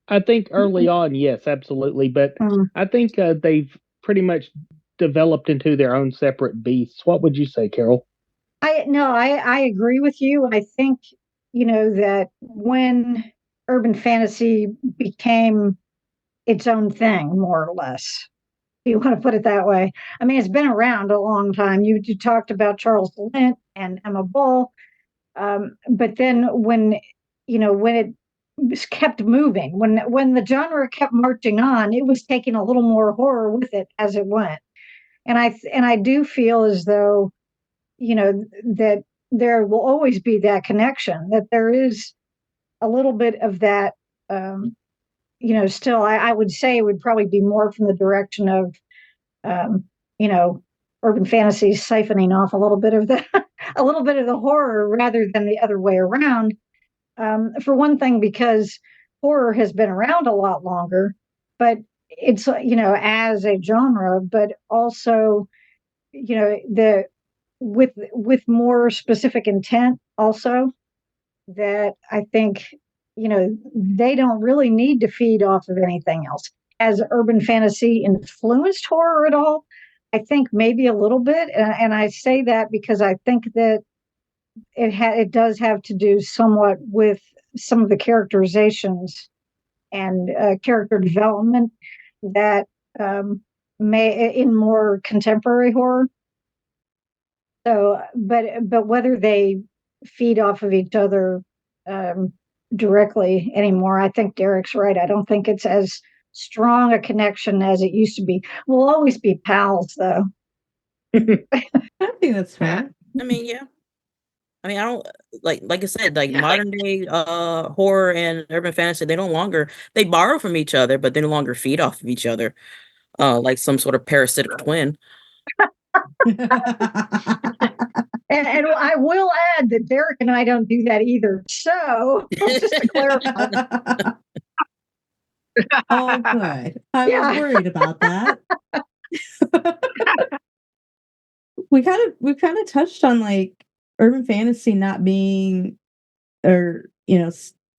I think early on, yes, absolutely. But I think they've pretty much developed into their own separate beasts. What would you say, Carol? I agree with you. I think, that when urban fantasy became its own thing, more or less, if you want to put it that way. I mean, it's been around a long time. You talked about Charles Lint and Emma Bull, but then when it kept moving, when the genre kept marching on, it was taking a little more horror with it as it went. And I do feel as though that there will always be that connection, that there is a little bit of that. Still, I would say it would probably be more from the direction of um, you know, urban fantasy siphoning off a little bit of the a little bit of the horror rather than the other way around. For one thing, because horror has been around a lot longer, but it's as a genre, but also the with more specific intent also, that I think they don't really need to feed off of anything else. Has urban fantasy influenced horror at all? I think maybe a little bit, and I say that because I think that it does have to do somewhat with some of the characterizations and character development that may in more contemporary horror. So, but whether they feed off of each other um, directly anymore, I think Derek's right. I don't think it's as strong a connection as it used to be. We'll always be pals, though. I think that's fair. I mean, yeah. I mean, I don't like I said, like modern day horror and urban fantasy, they borrow from each other, but they no longer feed off of each other, like some sort of parasitic twin. And I will add that Derek and I don't do that either. So just to clarify. Oh, good. I was worried about that. We've kind of touched on like urban fantasy not being, or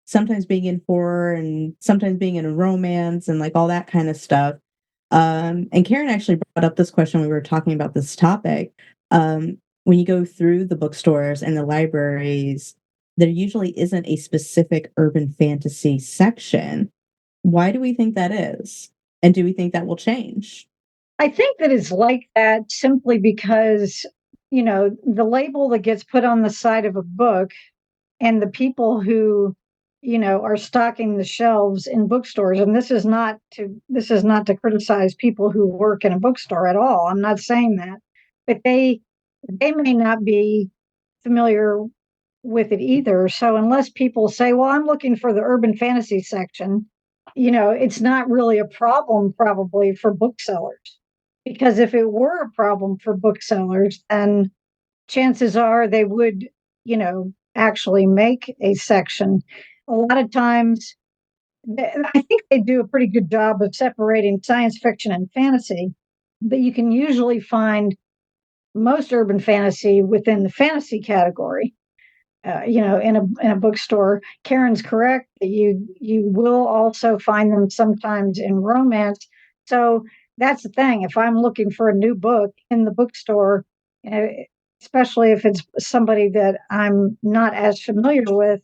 sometimes being in horror and sometimes being in a romance and like all that kind of stuff. And Karen actually brought up this question when we were talking about this topic. When you go through the bookstores and the libraries, there usually isn't a specific urban fantasy section. Why do we think that is? And do we think that will change? I think that it's like that simply because, the label that gets put on the side of a book and the people who, are stocking the shelves in bookstores. And this is not to criticize people who work in a bookstore at all. I'm not saying that, but they may not be familiar with it either. So unless people say, well, I'm looking for the urban fantasy section, it's not really a problem probably for booksellers. Because if it were a problem for booksellers, then chances are they would, actually make a section. A lot of times, I think they do a pretty good job of separating science fiction and fantasy, but you can usually find most urban fantasy within the fantasy category. In a bookstore. Karen's correct that you will also find them sometimes in romance. So that's the thing. If I'm looking for a new book in the bookstore, uh, especially if it's somebody that I'm not as familiar with,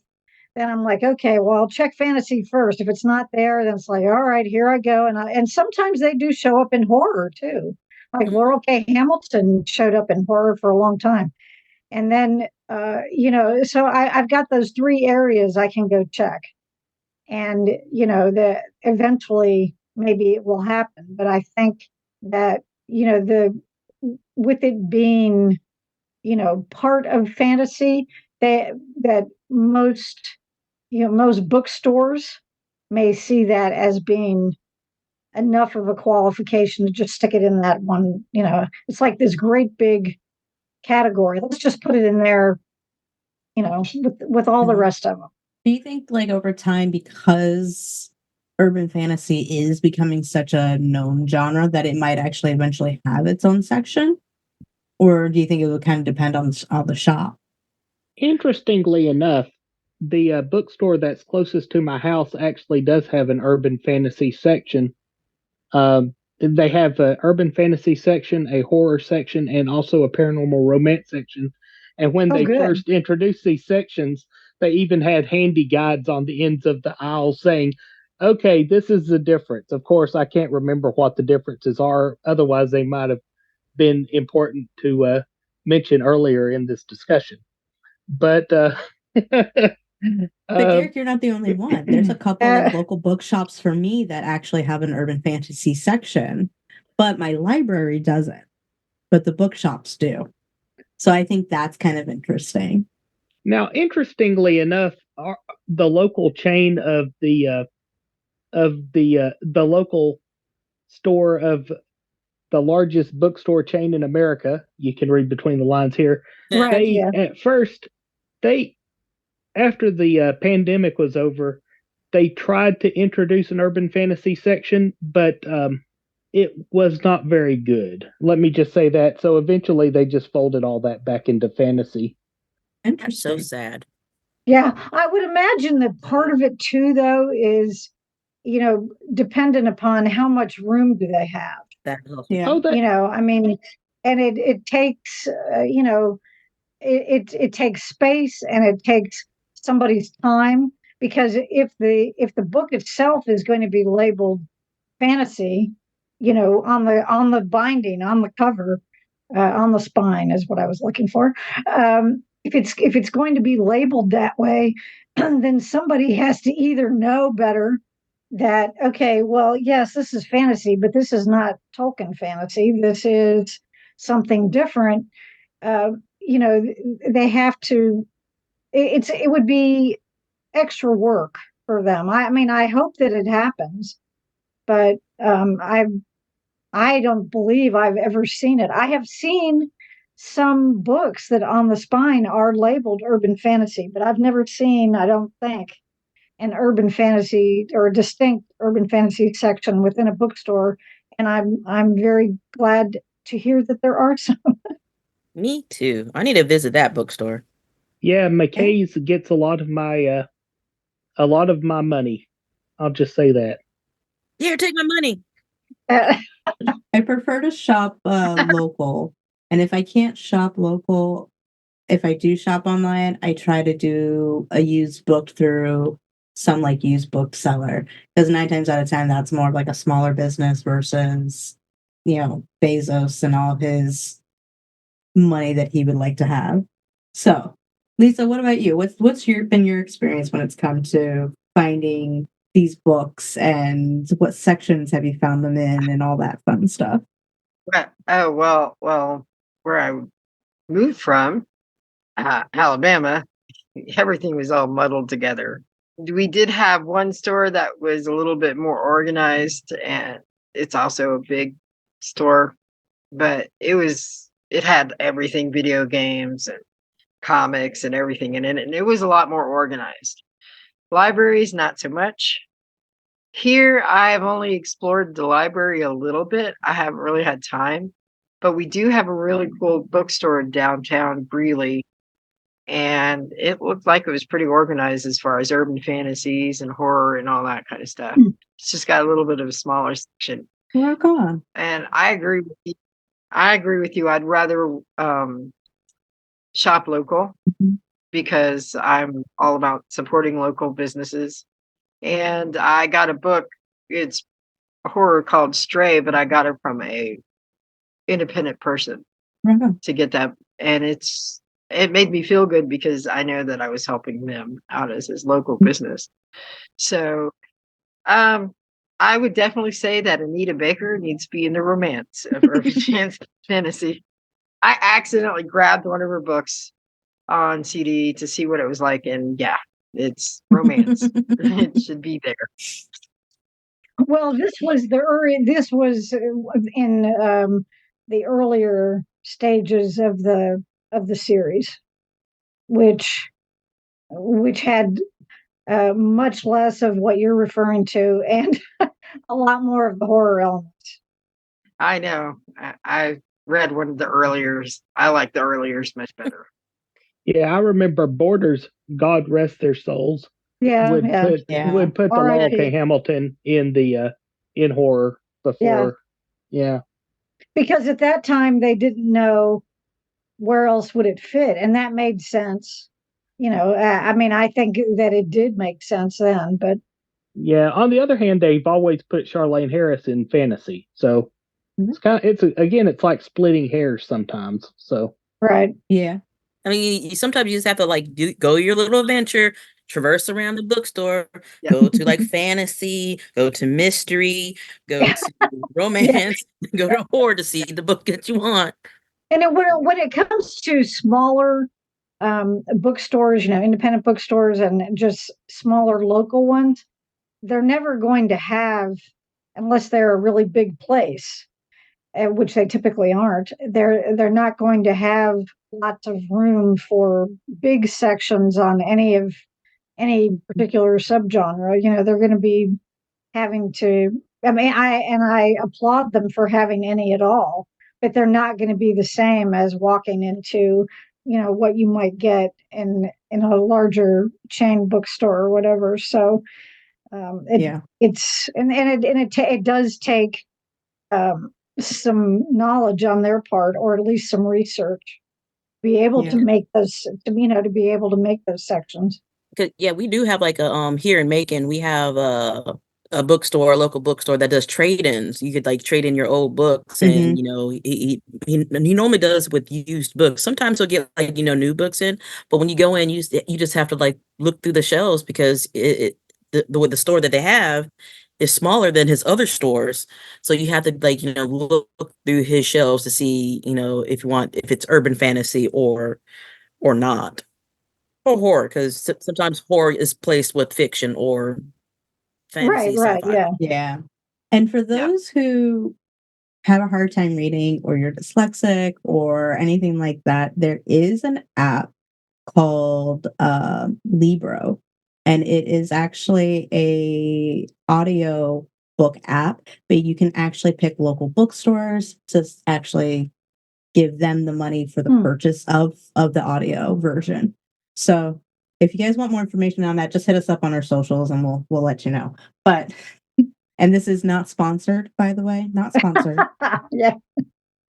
then I'm like, okay, well, I'll check fantasy first. If it's not there, then it's like, all right, here I go. And sometimes they do show up in horror too. Like Laurel K. Hamilton showed up in horror for a long time. And then, so I've got those three areas I can go check. And, that eventually maybe it will happen. But I think that, with it being, part of fantasy, that most bookstores may see that as being enough of a qualification to just stick it in that one. It's like this great big category. Let's just put it in there, with all the rest of them. Do you think like over time, because urban fantasy is becoming such a known genre, that it might actually eventually have its own section? Or do you think it would kind of depend on the shop? Interestingly enough, the bookstore that's closest to my house actually does have an urban fantasy section. They have an urban fantasy section, a horror section, and also a paranormal romance section. And when they first introduced these sections, they even had handy guides on the ends of the aisles saying, okay, this is the difference. Of course, I can't remember what the differences are. Otherwise, they might have been important to mention earlier in this discussion. But But Derek, you're not the only one. There's a couple Uh, of local bookshops for me that actually have an urban fantasy section, but my library doesn't. But the bookshops do. So I think that's kind of interesting. now, interestingly enough, the local chain of the local store of the largest bookstore chain in America, you can read between the lines here. right, They yeah. at first they after the pandemic was over, they tried to introduce an urban fantasy section, but it was not very good. Let me just say that. So eventually, they just folded all that back into fantasy. That's so sad. Yeah, I would imagine that part of it too, though, is, dependent upon how much room do they have. That Yeah. Oh, that. I mean, and it takes, it takes space and it takes somebody's time, because if the book itself is going to be labeled fantasy, on the binding, on the cover, on the spine is what I was looking for. If it's going to be labeled that way, then somebody has to either know better that, okay, well, yes, this is fantasy, but this is not Tolkien fantasy. This is something different. Uh, they have to. It would be extra work for them. I mean, I hope that it happens, but I don't believe I've ever seen it. I have seen some books that on the spine are labeled urban fantasy, but I've never seen, I don't think, an urban fantasy or a distinct urban fantasy section within a bookstore. And I'm very glad to hear that there are some. Me too. I need to visit that bookstore. Yeah, McKay's gets a lot of my money. I'll just say that. Here, take my money. I prefer to shop local. And if I can't shop local, if I do shop online, I try to do a used book through some like used bookseller. Because 9 times out of 10, that's more of like a smaller business versus, Bezos and all of his money that he would like to have. So, Lisa, what about you? What's been your experience when it's come to finding these books, and what sections have you found them in and all that fun stuff? Well, where I moved from, Alabama, everything was all muddled together. We did have one store that was a little bit more organized, and it's also a big store, but it had everything, video games and comics and everything in it, and it was a lot more organized. Libraries, not so much. Here, I have only explored the library a little bit. I haven't really had time, but we do have a really cool bookstore in downtown Greeley, and it looked like it was pretty organized as far as urban fantasies and horror and all that kind of stuff. It's just got a little bit of a smaller section. Rock on. And I agree with you. I'd rather shop local because I'm all about supporting local businesses. And I got a book. It's a horror called Stray, but I got it from a independent person to get that. And it made me feel good because I know that I was helping them out as his local business. So I would definitely say that Anita Baker needs to be in the romance of urban fantasy. I accidentally grabbed one of her books on CD to see what it was like, and yeah, it's romance. It should be there. Well, this was in the earlier stages of the series, which had much less of what you're referring to and a lot more of the horror elements. I know. I read one of the earliers. I like the earliers much better. Yeah, I remember Borders, God rest their souls. Yeah, would put the Laurel K. Hamilton in the in horror before. Yeah. Because at that time they didn't know where else would it fit, and that made sense. I mean, I think that it did make sense then, but Yeah. On the other hand, they've always put Charlene Harris in fantasy, so Mhm. it's like splitting hairs sometimes. So Right. Yeah. I mean, sometimes you just have to like go your little adventure, traverse around the bookstore, Yeah. go to like fantasy, go to mystery, go to romance, go to horror to see the book that you want. And when it comes to smaller bookstores, independent bookstores and just smaller local ones, they're never going to have, unless they're a really big place, which they typically aren't. They're not going to have lots of room for big sections on any particular subgenre. They're going to be having to. I mean, I applaud them for having any at all, but they're not going to be the same as walking into what you might get in a larger chain bookstore or whatever. So it's it does take some knowledge on their part, or at least some research, to be able to make those to be able to make those sections. Yeah, we do have like a here in Macon, we have a bookstore, a local bookstore that does trade-ins. You could like trade in your old books, and he normally does with used books. Sometimes he'll get like new books in, but when you go in, you just have to like look through the shelves because the store that they have is smaller than his other stores, so you have to like look through his shelves to see if it's urban fantasy or not. Or horror, because sometimes horror is placed with fiction or fantasy, Right, sci-fi. yeah. Yeah. And for those who have a hard time reading, or you're dyslexic or anything like that, there is an app called Libro, and it is actually a audio book app, but you can actually pick local bookstores to actually give them the money for the purchase of the audio version. So if you guys want more information on that, just hit us up on our socials and we'll let you know. But and this is not sponsored, by the way, not sponsored. Yeah.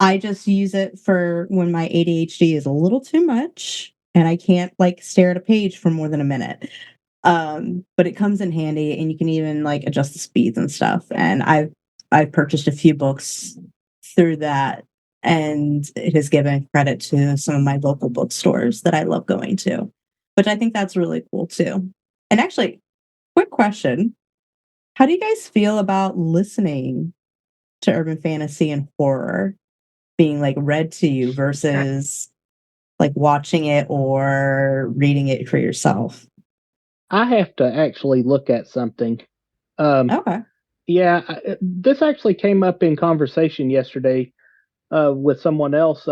I just use it for when my ADHD is a little too much and I can't like stare at a page for more than a minute. But it comes in handy, and you can even like adjust the speeds and stuff. And I've purchased a few books through that, and it has given credit to some of my local bookstores that I love going to, which I think that's really cool too. And actually, quick question. How do you guys feel about listening to urban fantasy and horror being like read to you versus like watching it or reading it for yourself? I have to actually look at something. Okay. Yeah, this actually came up in conversation yesterday with someone else.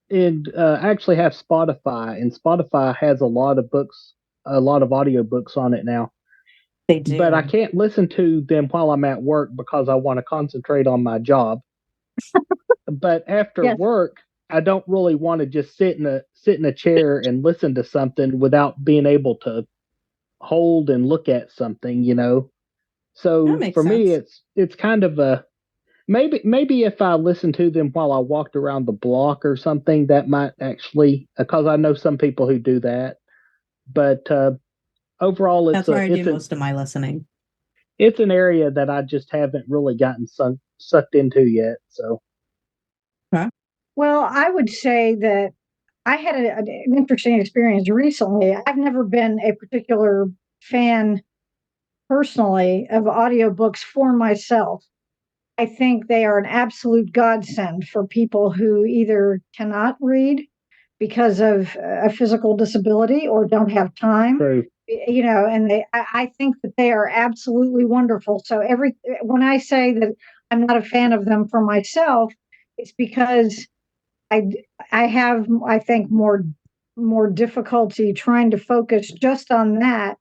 And I actually have Spotify, and Spotify has a lot of books, a lot of audio books on it now. They do. But I can't listen to them while I'm at work because I want to concentrate on my job. But after Yes. work, I don't really want to just sit in a chair and listen to something without being able to hold and look at something, That So makes for me, sense. it's kind of a maybe if I listen to them while I walked around the block or something, that might actually, because I know some people who do that. But overall, That's where I do most of my listening. it's an area that I just haven't really gotten sucked into yet. So Okay. Well, I would say that I had an interesting experience recently. I've never been a particular fan personally of audiobooks for myself. I think they are an absolute godsend for people who either cannot read because of a physical disability or don't have time. true. And I think that they are absolutely wonderful. So when I say that I'm not a fan of them for myself, it's because I I have, I think, more difficulty trying to focus just on that.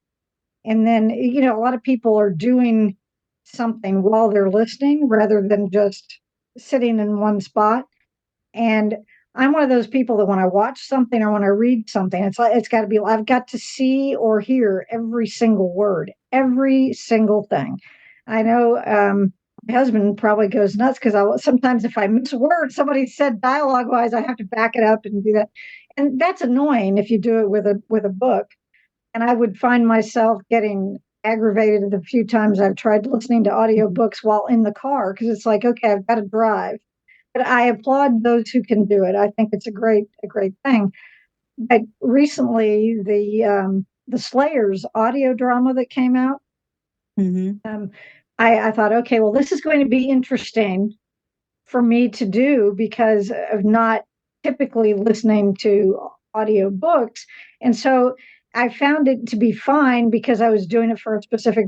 And then, a lot of people are doing something while they're listening rather than just sitting in one spot. And I'm one of those people that when I watch something or when I read something, it's got to be, I've got to see or hear every single word, every single thing. I know my husband probably goes nuts because sometimes if I miss a word, somebody said dialogue wise, I have to back it up and do that. And that's annoying if you do it with a book. And I would find myself getting aggravated the few times I've tried listening to audiobooks while in the car because it's like, okay, I've got to drive. But I applaud those who can do it. I think it's a great thing. But recently, the Slayers audio drama that came out, I thought, okay, well, this is going to be interesting for me to do because of not typically listening to audio books. And so I found it to be fine because I was doing it for a specific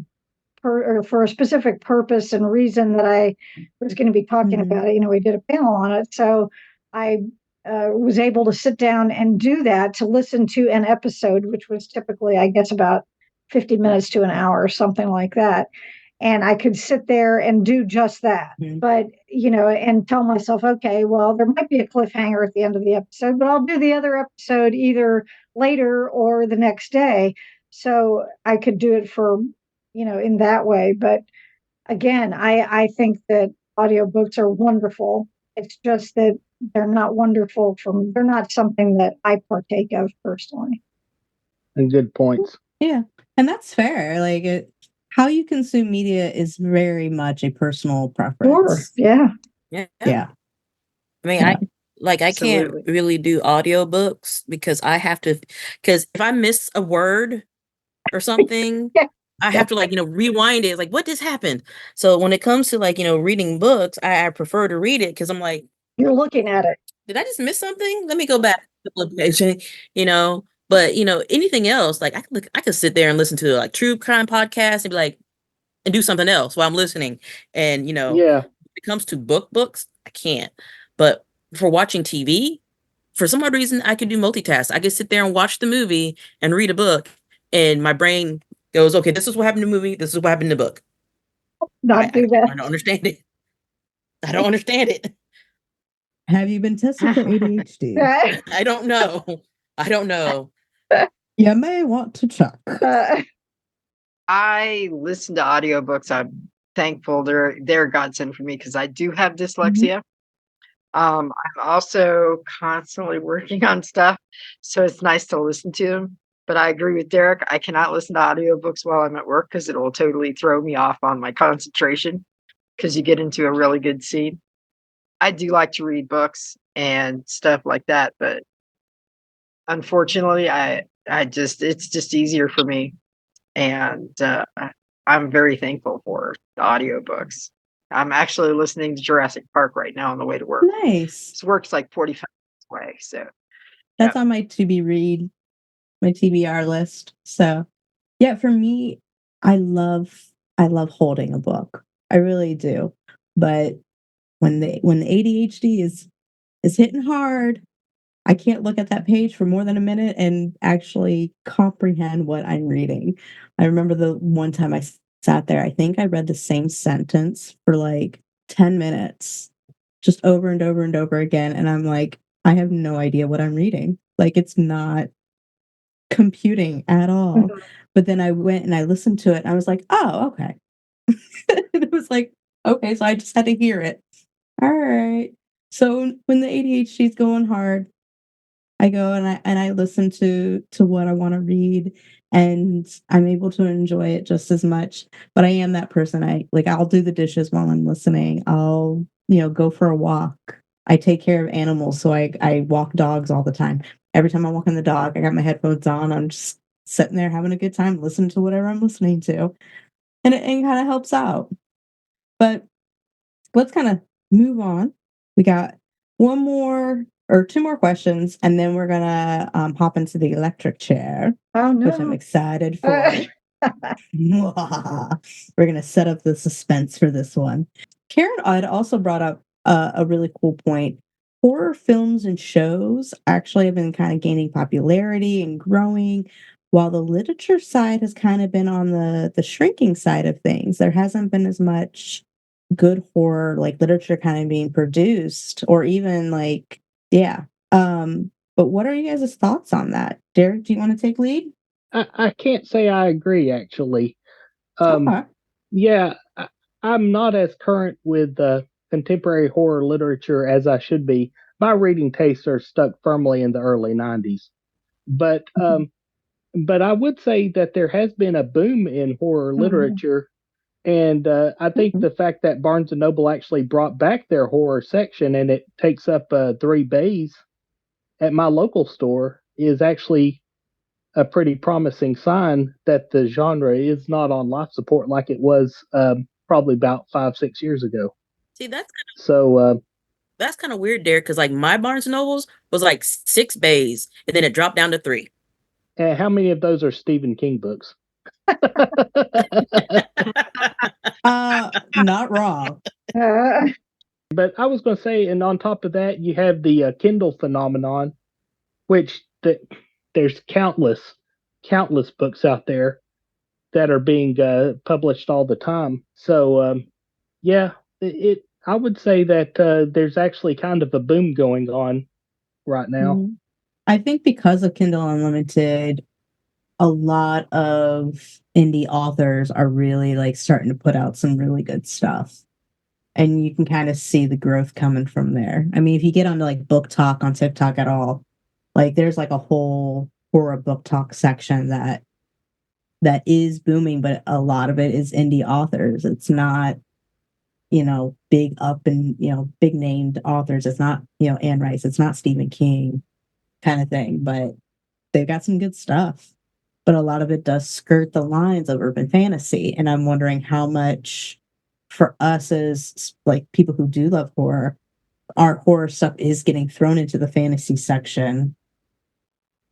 for a specific purpose and reason that I was going to be talking about it. We did a panel on it. So I was able to sit down and do that, to listen to an episode, which was typically, I guess, about 50 minutes to an hour or something like that. And I could sit there and do just that. But, and tell myself, okay, well, there might be a cliffhanger at the end of the episode, but I'll do the other episode either later or the next day. So I could do it for, in that way. But again, I think that audiobooks are wonderful. It's just that they're not they're not something that I partake of personally. And good points. Yeah. And that's fair. Like, how you consume media is very much a personal preference. Sure. Yeah. I mean, Yeah. I can't really do audiobooks because because if I miss a word or something, I have to rewind it. Like, what just happened? So when it comes to reading books, I prefer to read it because I'm like, you're looking at it. Did I just miss something? Let me go back a couple of pages, But anything else, like I could sit there and listen to true crime podcasts and be like, and do something else while I'm listening. And Yeah. when it comes to books, I can't. But for watching TV, for some odd reason, I could do multitask. I could sit there and watch the movie and read a book, and my brain goes, okay, this is what happened in the movie. This is what happened in the book. Do that. I don't understand it. I don't understand it. Have you been tested for ADHD? I don't know. You may want to check. I listen to audiobooks. I'm thankful they're a godsend for me because I do have dyslexia. I'm also constantly working on stuff, so it's nice to listen to them. But I agree with Derek. I cannot listen to audiobooks while I'm at work because it will totally throw me off on my concentration because you get into a really good scene. I do like to read books and stuff like that, but unfortunately, it's just easier for me. And I'm very thankful for the audiobooks. I'm actually listening to Jurassic Park right now on the way to work. Nice. This work's like 45 minutes away, so that's on my to be read, my TBR list. So yeah, for me, I love holding a book. I really do. But when the ADHD is hitting hard, I can't look at that page for more than a minute and actually comprehend what I'm reading. I remember the one time I sat there, I think I read the same sentence for 10 minutes, just over and over and over again. And I'm like, I have no idea what I'm reading. It's not computing at all. But then I went and I listened to it and I was like, oh, okay. It was like, okay, so I just had to hear it. All right. So when the ADHD is going hard, I go and I listen to what I want to read, and I'm able to enjoy it just as much. But I am that person. I'll do the dishes while I'm listening. I'll go for a walk. I take care of animals, so I walk dogs all the time. Every time I'm walking the dog, I got my headphones on. I'm just sitting there having a good time, listening to whatever I'm listening to, and it kind of helps out. But let's kind of move on. We got one more or two more questions, and then we're gonna hop into the electric chair, which I'm excited for. We're gonna set up the suspense for this one. Karen had also brought up a really cool point. Horror films and shows actually have been kind of gaining popularity and growing, while the literature side has kind of been on the shrinking side of things. There hasn't been as much good horror literature kind of being produced, or even but what are you guys' thoughts on that? Derek, do you want to take lead? I can't say I agree, actually. Okay. Yeah, I'm not as current with contemporary horror literature as I should be. My reading tastes are stuck firmly in the early 90s. But But I would say that there has been a boom in horror literature. And I think the fact that Barnes & Noble actually brought back their horror section and it takes up 3 bays at my local store is actually a pretty promising sign that the genre is not on life support like it was probably about 5-6 years ago. See, that's kind of weird, Derek, because like my Barnes and Nobles was like 6 bays, and then it dropped down to 3. And how many of those are Stephen King books? Not wrong. But I was going to say, and on top of that, you have the Kindle phenomenon, which there's countless books out there that are being published all the time. So yeah, I would say that there's actually kind of a boom going on right now. I think because of Kindle Unlimited, a lot of indie authors are really like starting to put out some really good stuff. And you can kind of see the growth coming from there. I mean, if you get onto like Book Talk on TikTok at all, like there's like a whole horror book talk section that is booming, but a lot of it is indie authors. It's not, big up and, big named authors. It's not, Anne Rice. It's not Stephen King kind of thing, but they've got some good stuff. But a lot of it does skirt the lines of urban fantasy. And I'm wondering how much for us as like people who do love horror, our horror stuff is getting thrown into the fantasy section.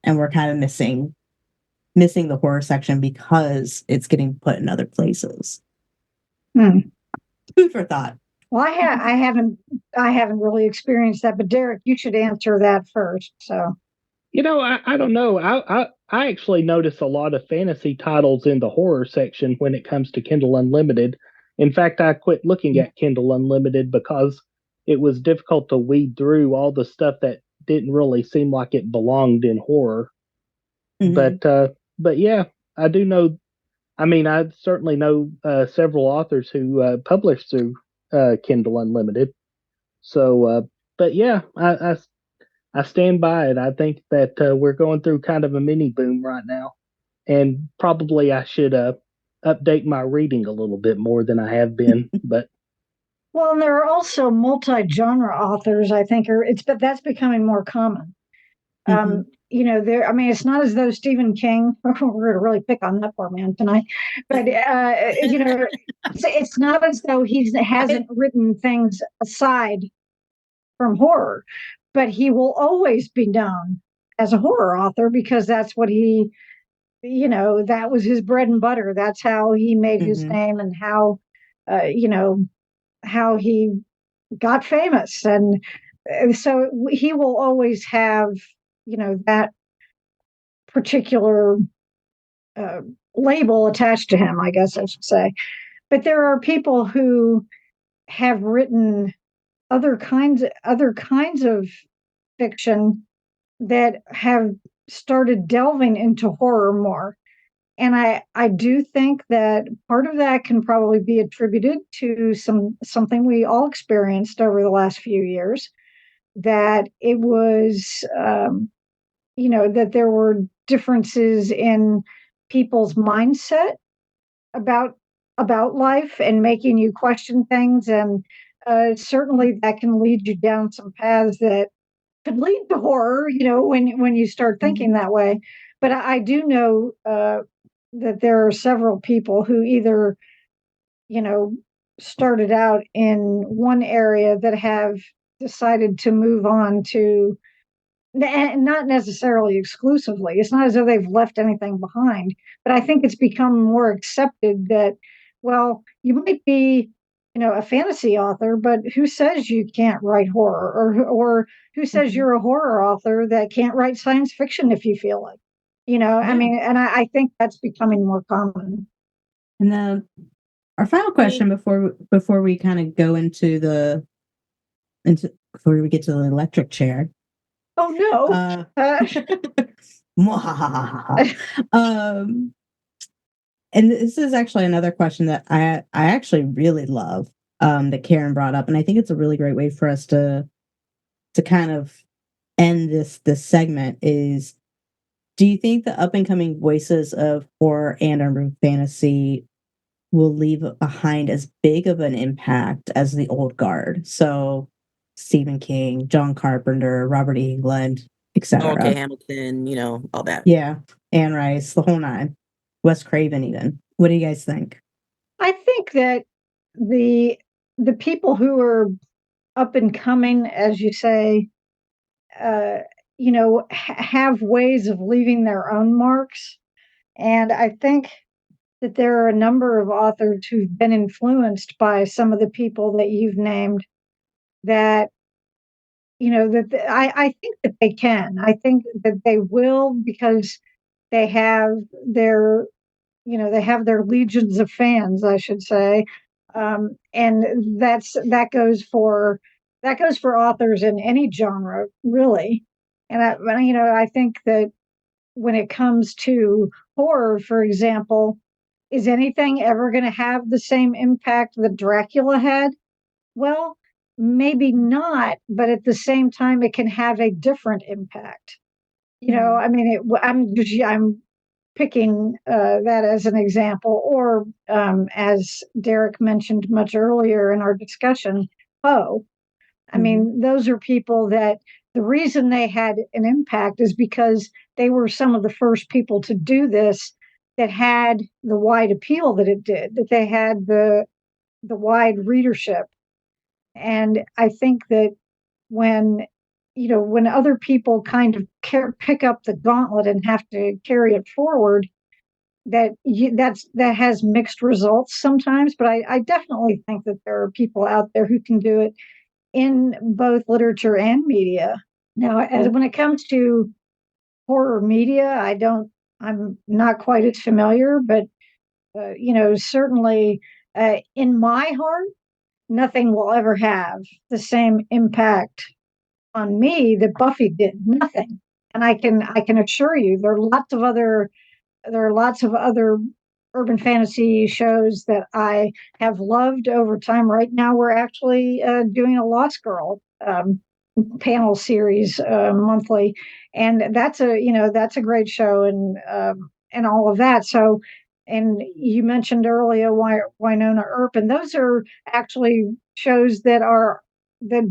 And we're kind of missing the horror section because it's getting put in other places. Food for thought. Well, I haven't really experienced that, but Derek, you should answer that first. So, I don't know. I actually notice a lot of fantasy titles in the horror section when it comes to Kindle Unlimited. In fact, I quit looking at Kindle Unlimited because it was difficult to weed through all the stuff that didn't really seem like it belonged in horror. But yeah, I do know. I mean, I certainly know several authors who publish through Kindle Unlimited. So, but yeah, I stand by it. I think that we're going through kind of a mini boom right now, and probably I should update my reading a little bit more than I have been. But well, and there are also multi-genre authors. I think but that's becoming more common. It's not as though Stephen King, we're going to really pick on that poor man tonight, but, it's not as though he hasn't written things aside from horror, but he will always be known as a horror author because that's what he, that was his bread and butter. That's how he made his name and how, how he got famous. And so he will always have, that particular label attached to him, I guess I should say. But there are people who have written other kinds of fiction that have started delving into horror more. And I do think that part of that can probably be attributed to something we all experienced over the last few years, that it was that there were differences in people's mindset about life and making you question things, and certainly that can lead you down some paths that could lead to horror, when you start thinking that way. But I do know that there are several people who either started out in one area that have decided to move on to, and not necessarily exclusively. It's not as though they've left anything behind, but I think it's become more accepted that, well, you might be, a fantasy author, but who says you can't write horror, or who says you're a horror author that can't write science fiction if you feel like, I mean, and I think that's becoming more common. And then our final question before we kind of go before we get to the electric chair. Oh no. And this is actually another question that I actually really love, that Karen brought up, and I think it's a really great way for us to kind of end this segment, is Do you think the up and coming voices of horror and urban fantasy will leave behind as big of an impact as the old guard? So Stephen King, John Carpenter, Robert Englund, etc. Okay, Hamilton, all that. Yeah, Anne Rice, the whole nine. Wes Craven, even. What do you guys think? I think that the people who are up and coming, as you say, uh, have ways of leaving their own marks. And I think that there are a number of authors who've been influenced by some of the people that you've named that, I think that they can. I think that they will because they have their, they have their legions of fans, I should say. And that goes for authors in any genre, really. And I think that when it comes to horror, for example, is anything ever going to have the same impact that Dracula had? Well, maybe not, but at the same time, it can have a different impact. I mean, I'm picking that as an example, or as Derek mentioned much earlier in our discussion, Poe. I mean, those are people that the reason they had an impact is because they were some of the first people to do this that had the wide appeal that it did, that they had the wide readership. And I think that when when other people kind of pick up the gauntlet and have to carry it forward, that has mixed results sometimes. But I definitely think that there are people out there who can do it in both literature and media. Now, as when it comes to horror media, I'm not quite as familiar, but certainly in my heart, nothing will ever have the same impact on me that Buffy did. Nothing. And I can assure you there are lots of other urban fantasy shows that I have loved over time. Right now, we're actually doing a Lost Girl panel series monthly, and that's a great show, and all of that. So, and you mentioned earlier Winona Earp, and those are actually shows that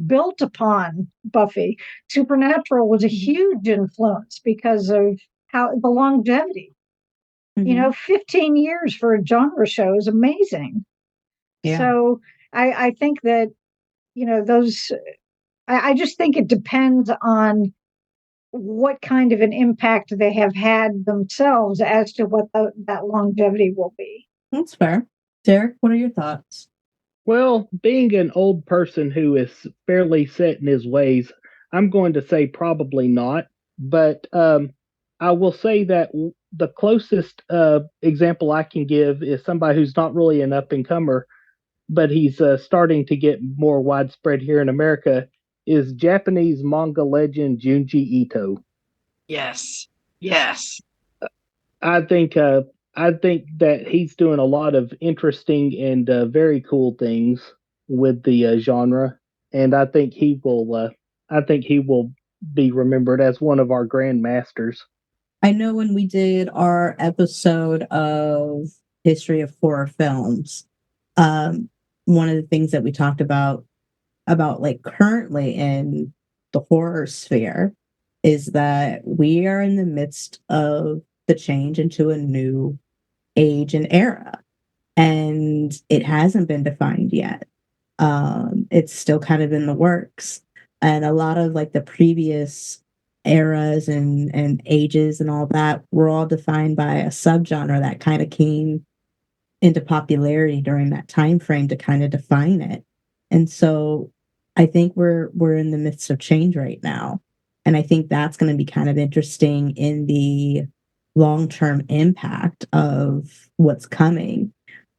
built upon Buffy. Supernatural was a huge influence because of how the longevity. 15 years for a genre show is amazing. Yeah. So I think that, those, I just think it depends on what kind of an impact they have had themselves as to what that longevity will be. That's fair. Derek, what are your thoughts? Well, being an old person who is fairly set in his ways, I'm going to say probably not. But I will say that the closest example I can give is somebody who's not really an up and comer, but he's starting to get more widespread here in America. Is Japanese manga legend Junji Ito. Yes. Yes. I think I think that he's doing a lot of interesting and very cool things with the genre, and I think he will be remembered as one of our grand masters. I know when we did our episode of history of horror films, one of the things that we talked about like currently in the horror sphere is that we are in the midst of the change into a new age and era, and it hasn't been defined yet. It's still kind of in the works, and a lot of like the previous eras and ages and all that were all defined by a subgenre that kind of came into popularity during that time frame to kind of define it. And so I think we're in the midst of change right now. And I think that's going to be kind of interesting in the long-term impact of what's coming.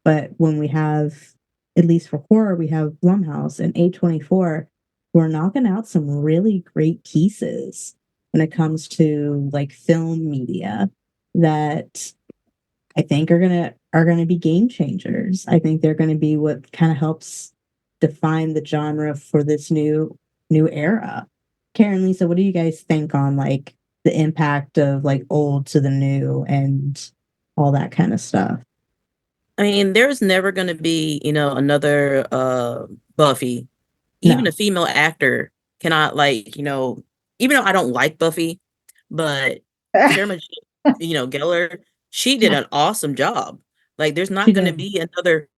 But when we have, at least for horror, we have Blumhouse and A24, who are knocking out some really great pieces when it comes to like film media that I think are gonna be game changers. I think they're gonna be what kind of helps define the genre for this new era. Karen, Lisa, what do you guys think on like the impact of like old to the new and all that kind of stuff. I mean, there's never going to be, another Buffy. Even No. a female actor cannot, like, even though I don't like Buffy, but Sarah Michelle, Gellar, she did an awesome job. Like, there's not going to be another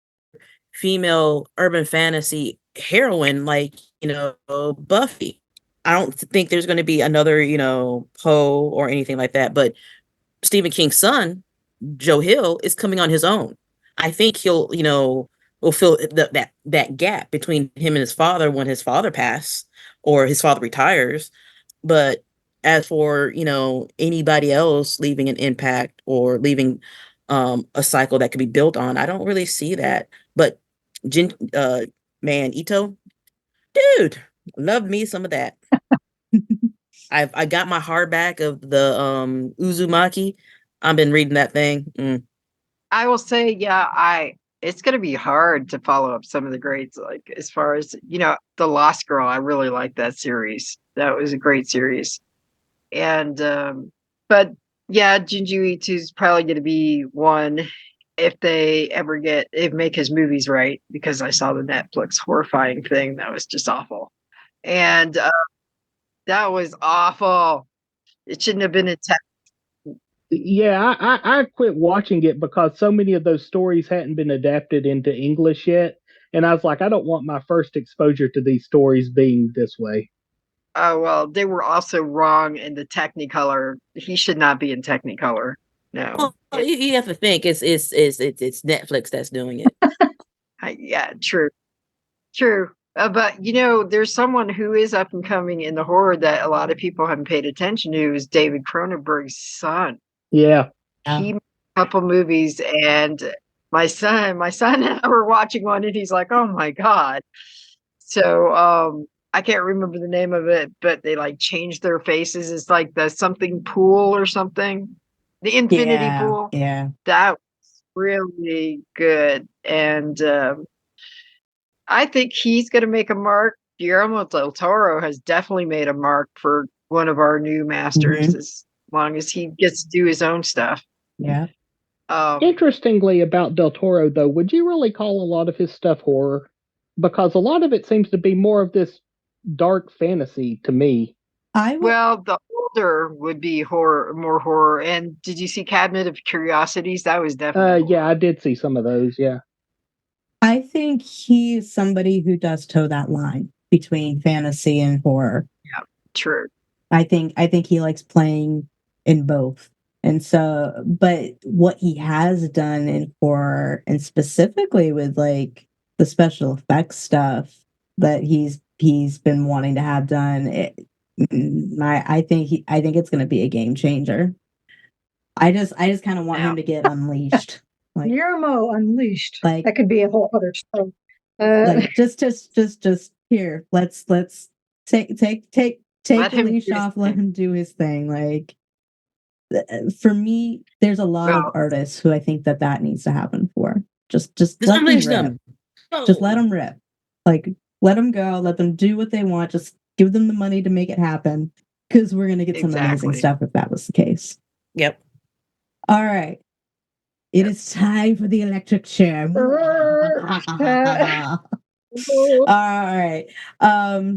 female urban fantasy heroine like, Buffy. I don't think there's going to be another, Poe or anything like that. But Stephen King's son, Joe Hill, is coming on his own. I think he'll, will fill that gap between him and his father when his father passed or his father retires. But as for, anybody else leaving an impact or leaving a cycle that could be built on, I don't really see that. But man, Ito, dude, love me some of that. I got my hardback of the Uzumaki. I've been reading that thing. I will say, it's going to be hard to follow up some of the greats. Like as far as The Lost Girl, I really like that series. That was a great series. And but yeah, Junji Ito is probably going to be one if they ever make his movies right, because I saw the Netflix horrifying thing that was just awful. And that was awful. It shouldn't have been in Yeah, I quit watching it because so many of those stories hadn't been adapted into English yet. And I was like, I don't want my first exposure to these stories being this way. Oh, well, they were also wrong in the Technicolor. He should not be in Technicolor. No. Well, you have to think it's Netflix that's doing it. Yeah, true. But there's someone who is up and coming in the horror that a lot of people haven't paid attention to, is David Cronenberg's son. Yeah. He made a couple movies, and my son and I were watching one, and he's like, "Oh my God." So I can't remember the name of it, but they like changed their faces. It's like the something pool or something. The Infinity Pool. Yeah. That was really good. And I think he's going to make a mark. Guillermo del Toro has definitely made a mark for one of our new masters, as long as he gets to do his own stuff. Yeah. Interestingly about Del Toro, though, would you really call a lot of his stuff horror? Because a lot of it seems to be more of this dark fantasy to me. Well, the older would be more horror. And did you see Cabinet of Curiosities? That was definitely yeah, I did see some of those. Yeah. I think he's somebody who does toe that line between fantasy and horror. Yeah, true. I think he likes playing in both. And so, but what he has done in horror, and specifically with like the special effects stuff that he's been wanting to have done, I think it's going to be a game changer. I just kind of want him to get unleashed. Like Guillermo Unleashed. Like that could be a whole other story. Like just here. Let's take the leash off. Let him do his thing. Like for me, there's a lot of artists who I think that needs to happen for. Just let them rip. Just let them rip. Like let them go. Let them do what they want. Just give them the money to make it happen. Because we're gonna get some amazing stuff if that was the case. Yep. All right. It is time for the electric chair. All right.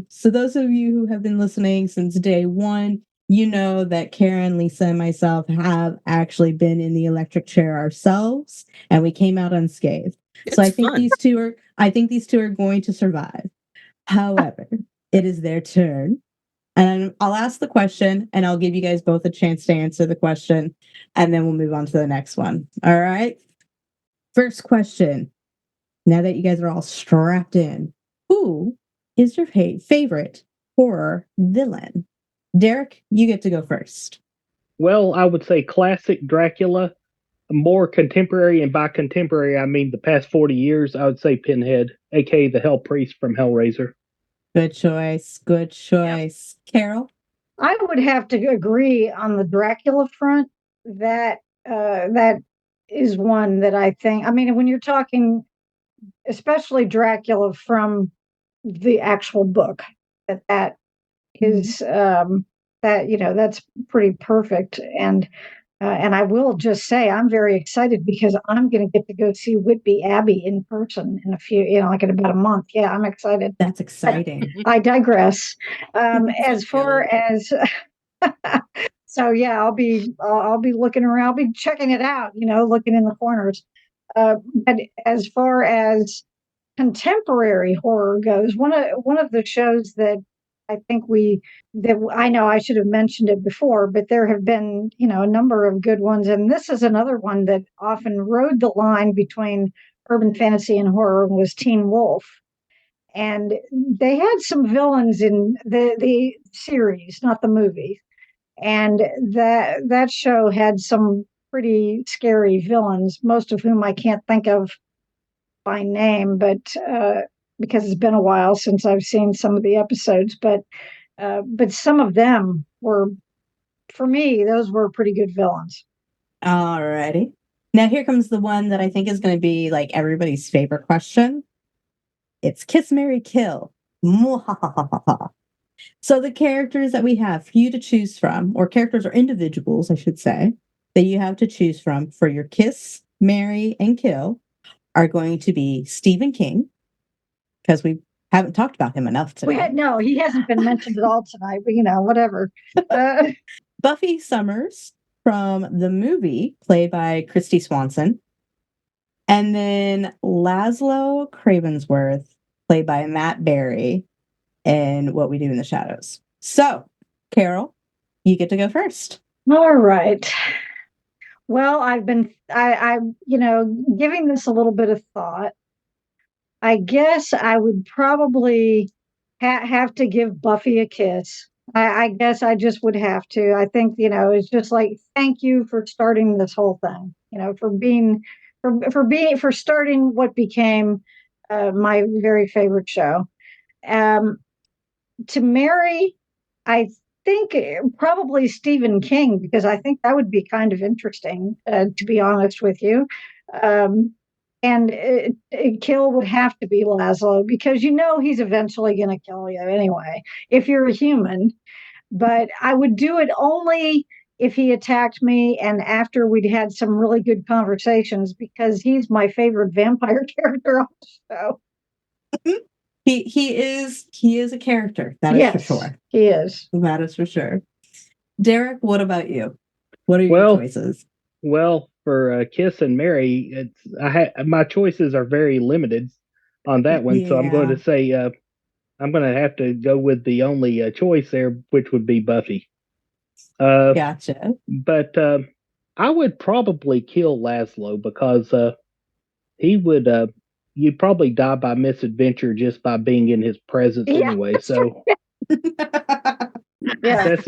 So those of you who have been listening since day one, you know that Karen, Lisa, and myself have actually been in the electric chair ourselves, and we came out unscathed. So I think these two are going to survive. However, it is their turn. And I'll ask the question, and I'll give you guys both a chance to answer the question, and then we'll move on to the next one. All right? First question. Now that you guys are all strapped in, who is your favorite horror villain? Derek, you get to go first. Well, I would say classic Dracula. More contemporary, and by contemporary, I mean the past 40 years, I would say Pinhead, aka the Hell Priest from Hellraiser. Good choice. Yeah. Carol? I would have to agree on the Dracula front. That is one that I think, I mean, when you're talking, especially Dracula from the actual book, that is that's pretty perfect. And I will just say I'm very excited because I'm going to get to go see Whitby Abbey in person in a few, like in about a month. Yeah, I'm excited. That's exciting. I digress. As far as so yeah, I'll be looking around. I'll be checking it out. Looking in the corners. But as far as contemporary horror goes, one of the shows that I think that I know I should have mentioned it before, but there have been a number of good ones, and this is another one that often rode the line between urban fantasy and horror, was Teen Wolf. And they had some villains in the series, not the movie. And that show had some pretty scary villains, most of whom I can't think of by name, but because it's been a while since I've seen some of the episodes. But some of them were, for me, those were pretty good villains. Alrighty. Now here comes the one that I think is going to be like everybody's favorite question. It's Kiss, Marry, Kill. So the characters that we have for you to choose from, or characters or individuals, I should say, that you have to choose from for your Kiss, Marry, and Kill are going to be Stephen King, because we haven't talked about him enough today. No, he hasn't been mentioned at all tonight, but whatever. Buffy Summers from the movie, played by Christy Swanson. And then Laszlo Cravensworth, played by Matt Berry, in What We Do in the Shadows. So, Carol, you get to go first. All right. Well, I'm giving this a little bit of thought. I guess I would probably have to give Buffy a kiss. I guess I just would have to. I think, it's just like, thank you for starting this whole thing, for starting what became my very favorite show. To marry, I think probably Stephen King, because I think that would be kind of interesting, to be honest with you. And kill would have to be Laszlo, because he's eventually going to kill you anyway, if you're a human. But I would do it only if he attacked me and after we'd had some really good conversations, because he's my favorite vampire character on the show. He is a character. That is for sure. He is. That is for sure. Derek, what about you? What are your choices? Well, for Kiss and Marry, my choices are very limited on that one. Yeah. So I'm going to say I'm going to have to go with the only choice there, which would be Buffy. Gotcha. But I would probably kill Laszlo, because he would. You'd probably die by misadventure just by being in his presence anyway. So best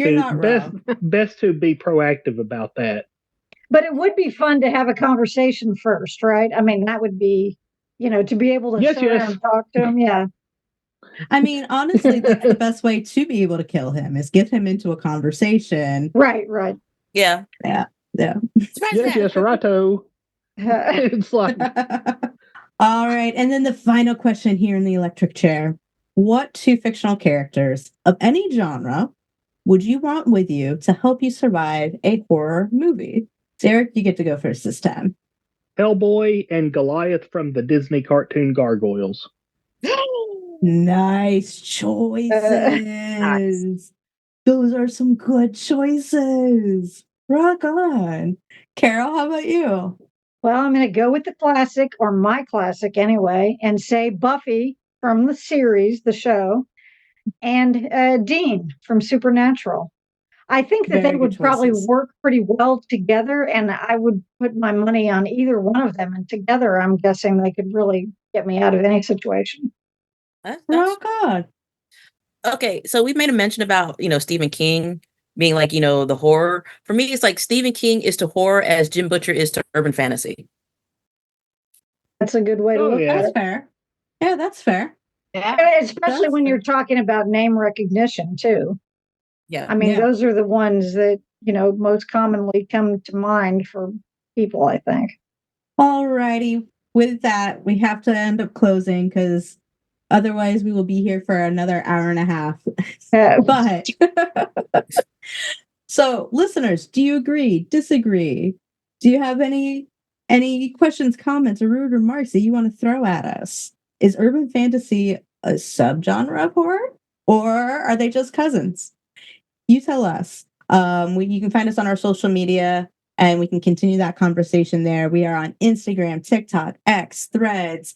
to be proactive about that. But it would be fun to have a conversation first, right? I mean, that would be, to be able to sit around and talk to him. Yeah. I mean, honestly, that's the best way to be able to kill him, is get him into a conversation. Right. Yeah. Yes, righto. It's like... All right. And then the final question here in the electric chair. What two fictional characters of any genre would you want with you to help you survive a horror movie? Derek, you get to go first this time. Hellboy and Goliath from the Disney cartoon Gargoyles. Nice choices. Those are some good choices. Rock on. Carol, how about you? Well, I'm going to go with the classic, or my classic anyway, and say Buffy from the series, the show, and Dean from Supernatural. I think that they would probably work pretty well together, and I would put my money on either one of them. And together, I'm guessing they could really get me out of any situation. Oh, God. Okay, so we made a mention about, Stephen King being like, the horror. For me, it's like Stephen King is to horror as Jim Butcher is to urban fantasy. That's a good way to look at it. That's fair. Yeah, that's fair. Yeah. Especially when you're talking about name recognition, too. Yeah. I mean, those are the ones that, most commonly come to mind for people, I think. All righty. With that, we have to end up closing, because otherwise we will be here for another hour and a half. But So, listeners, do you agree? Disagree? Do you have any questions, comments, or rude remarks that you want to throw at us? Is urban fantasy a subgenre of horror, or are they just cousins? You tell us. You can find us on our social media, and we can continue that conversation there. We are on Instagram, TikTok, X, Threads.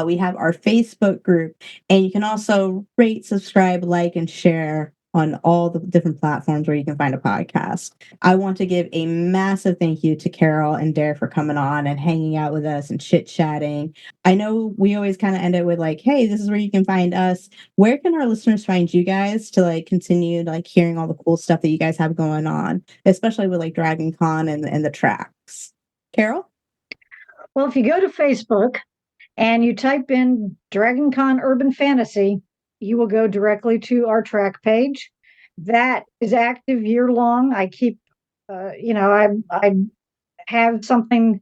We have our Facebook group, and you can also rate, subscribe, like, and share on all the different platforms where you can find a podcast. I want to give a massive thank you to Carol and Derek for coming on and hanging out with us and chit-chatting. I know we always kind of end it with like, hey, this is where you can find us. Where can our listeners find you guys to like continue like hearing all the cool stuff that you guys have going on, especially with like DragonCon and the tracks? Carol? Well, if you go to Facebook and you type in DragonCon Urban Fantasy, you will go directly to our track page. That is active year long. I keep, I have something.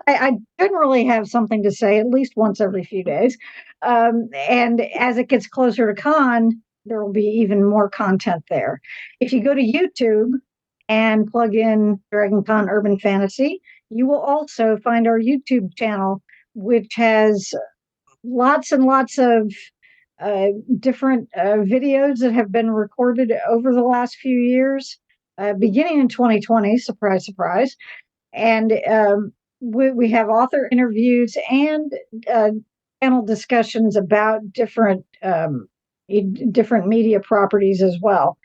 I generally have something to say at least once every few days. And as it gets closer to con, there will be even more content there. If you go to YouTube and plug in DragonCon Urban Fantasy, you will also find our YouTube channel, which has lots and lots of different videos that have been recorded over the last few years, beginning in 2020. Surprise, surprise. And we have author interviews and panel discussions about different media properties as well.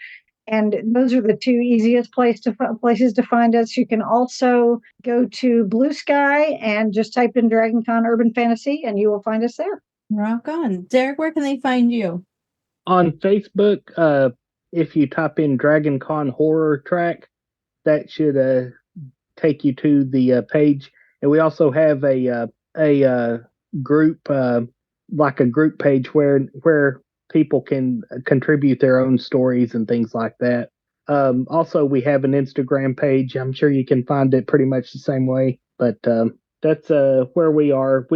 And those are the two easiest places to find us. You can also go to Blue Sky and just type in DragonCon Urban Fantasy, and you will find us there. Rock on. Derek, where can they find you? On Facebook, if you type in DragonCon Horror Track, that should take you to the page. And we also have a group, like a group page where people can contribute their own stories and things like that. Also, we have an Instagram page. I'm sure you can find it pretty much the same way, but that's where we are.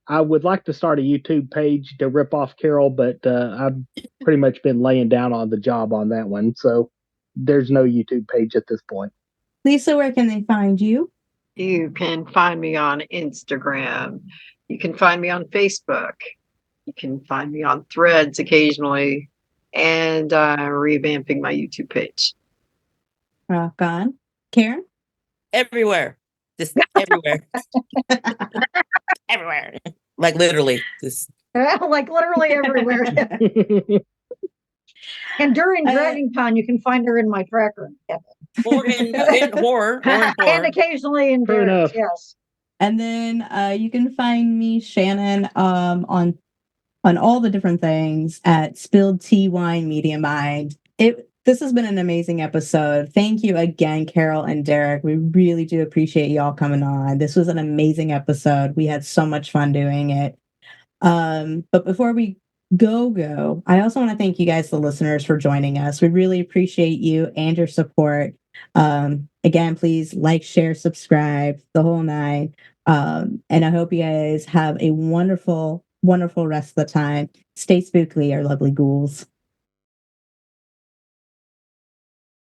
I would like to start a YouTube page to rip off Carol, but I've pretty much been laying down on the job on that one, so there's no YouTube page at this point. Lisa, where can they find you? You can find me on Instagram. You can find me on Facebook. You can find me on Threads occasionally, and revamping my YouTube page. Rock on. Karen? Everywhere. Just everywhere. Everywhere. Like literally. Just Like literally everywhere. And during DragonCon, you can find her in my track room. or in horror. And occasionally in Derek's, yes. And then you can find me, Shannon, on all the different things at Spilled Tea Wine Media Mind. This has been an amazing episode. Thank you again, Carol and Derek. We really do appreciate y'all coming on. This was an amazing episode. We had so much fun doing it. But before we go, I also want to thank you guys, the listeners, for joining us. We really appreciate you and your support. Again, please like, share, subscribe, the whole nine. And I hope you guys have a wonderful, wonderful rest of the time. Stay spookly, our lovely ghouls.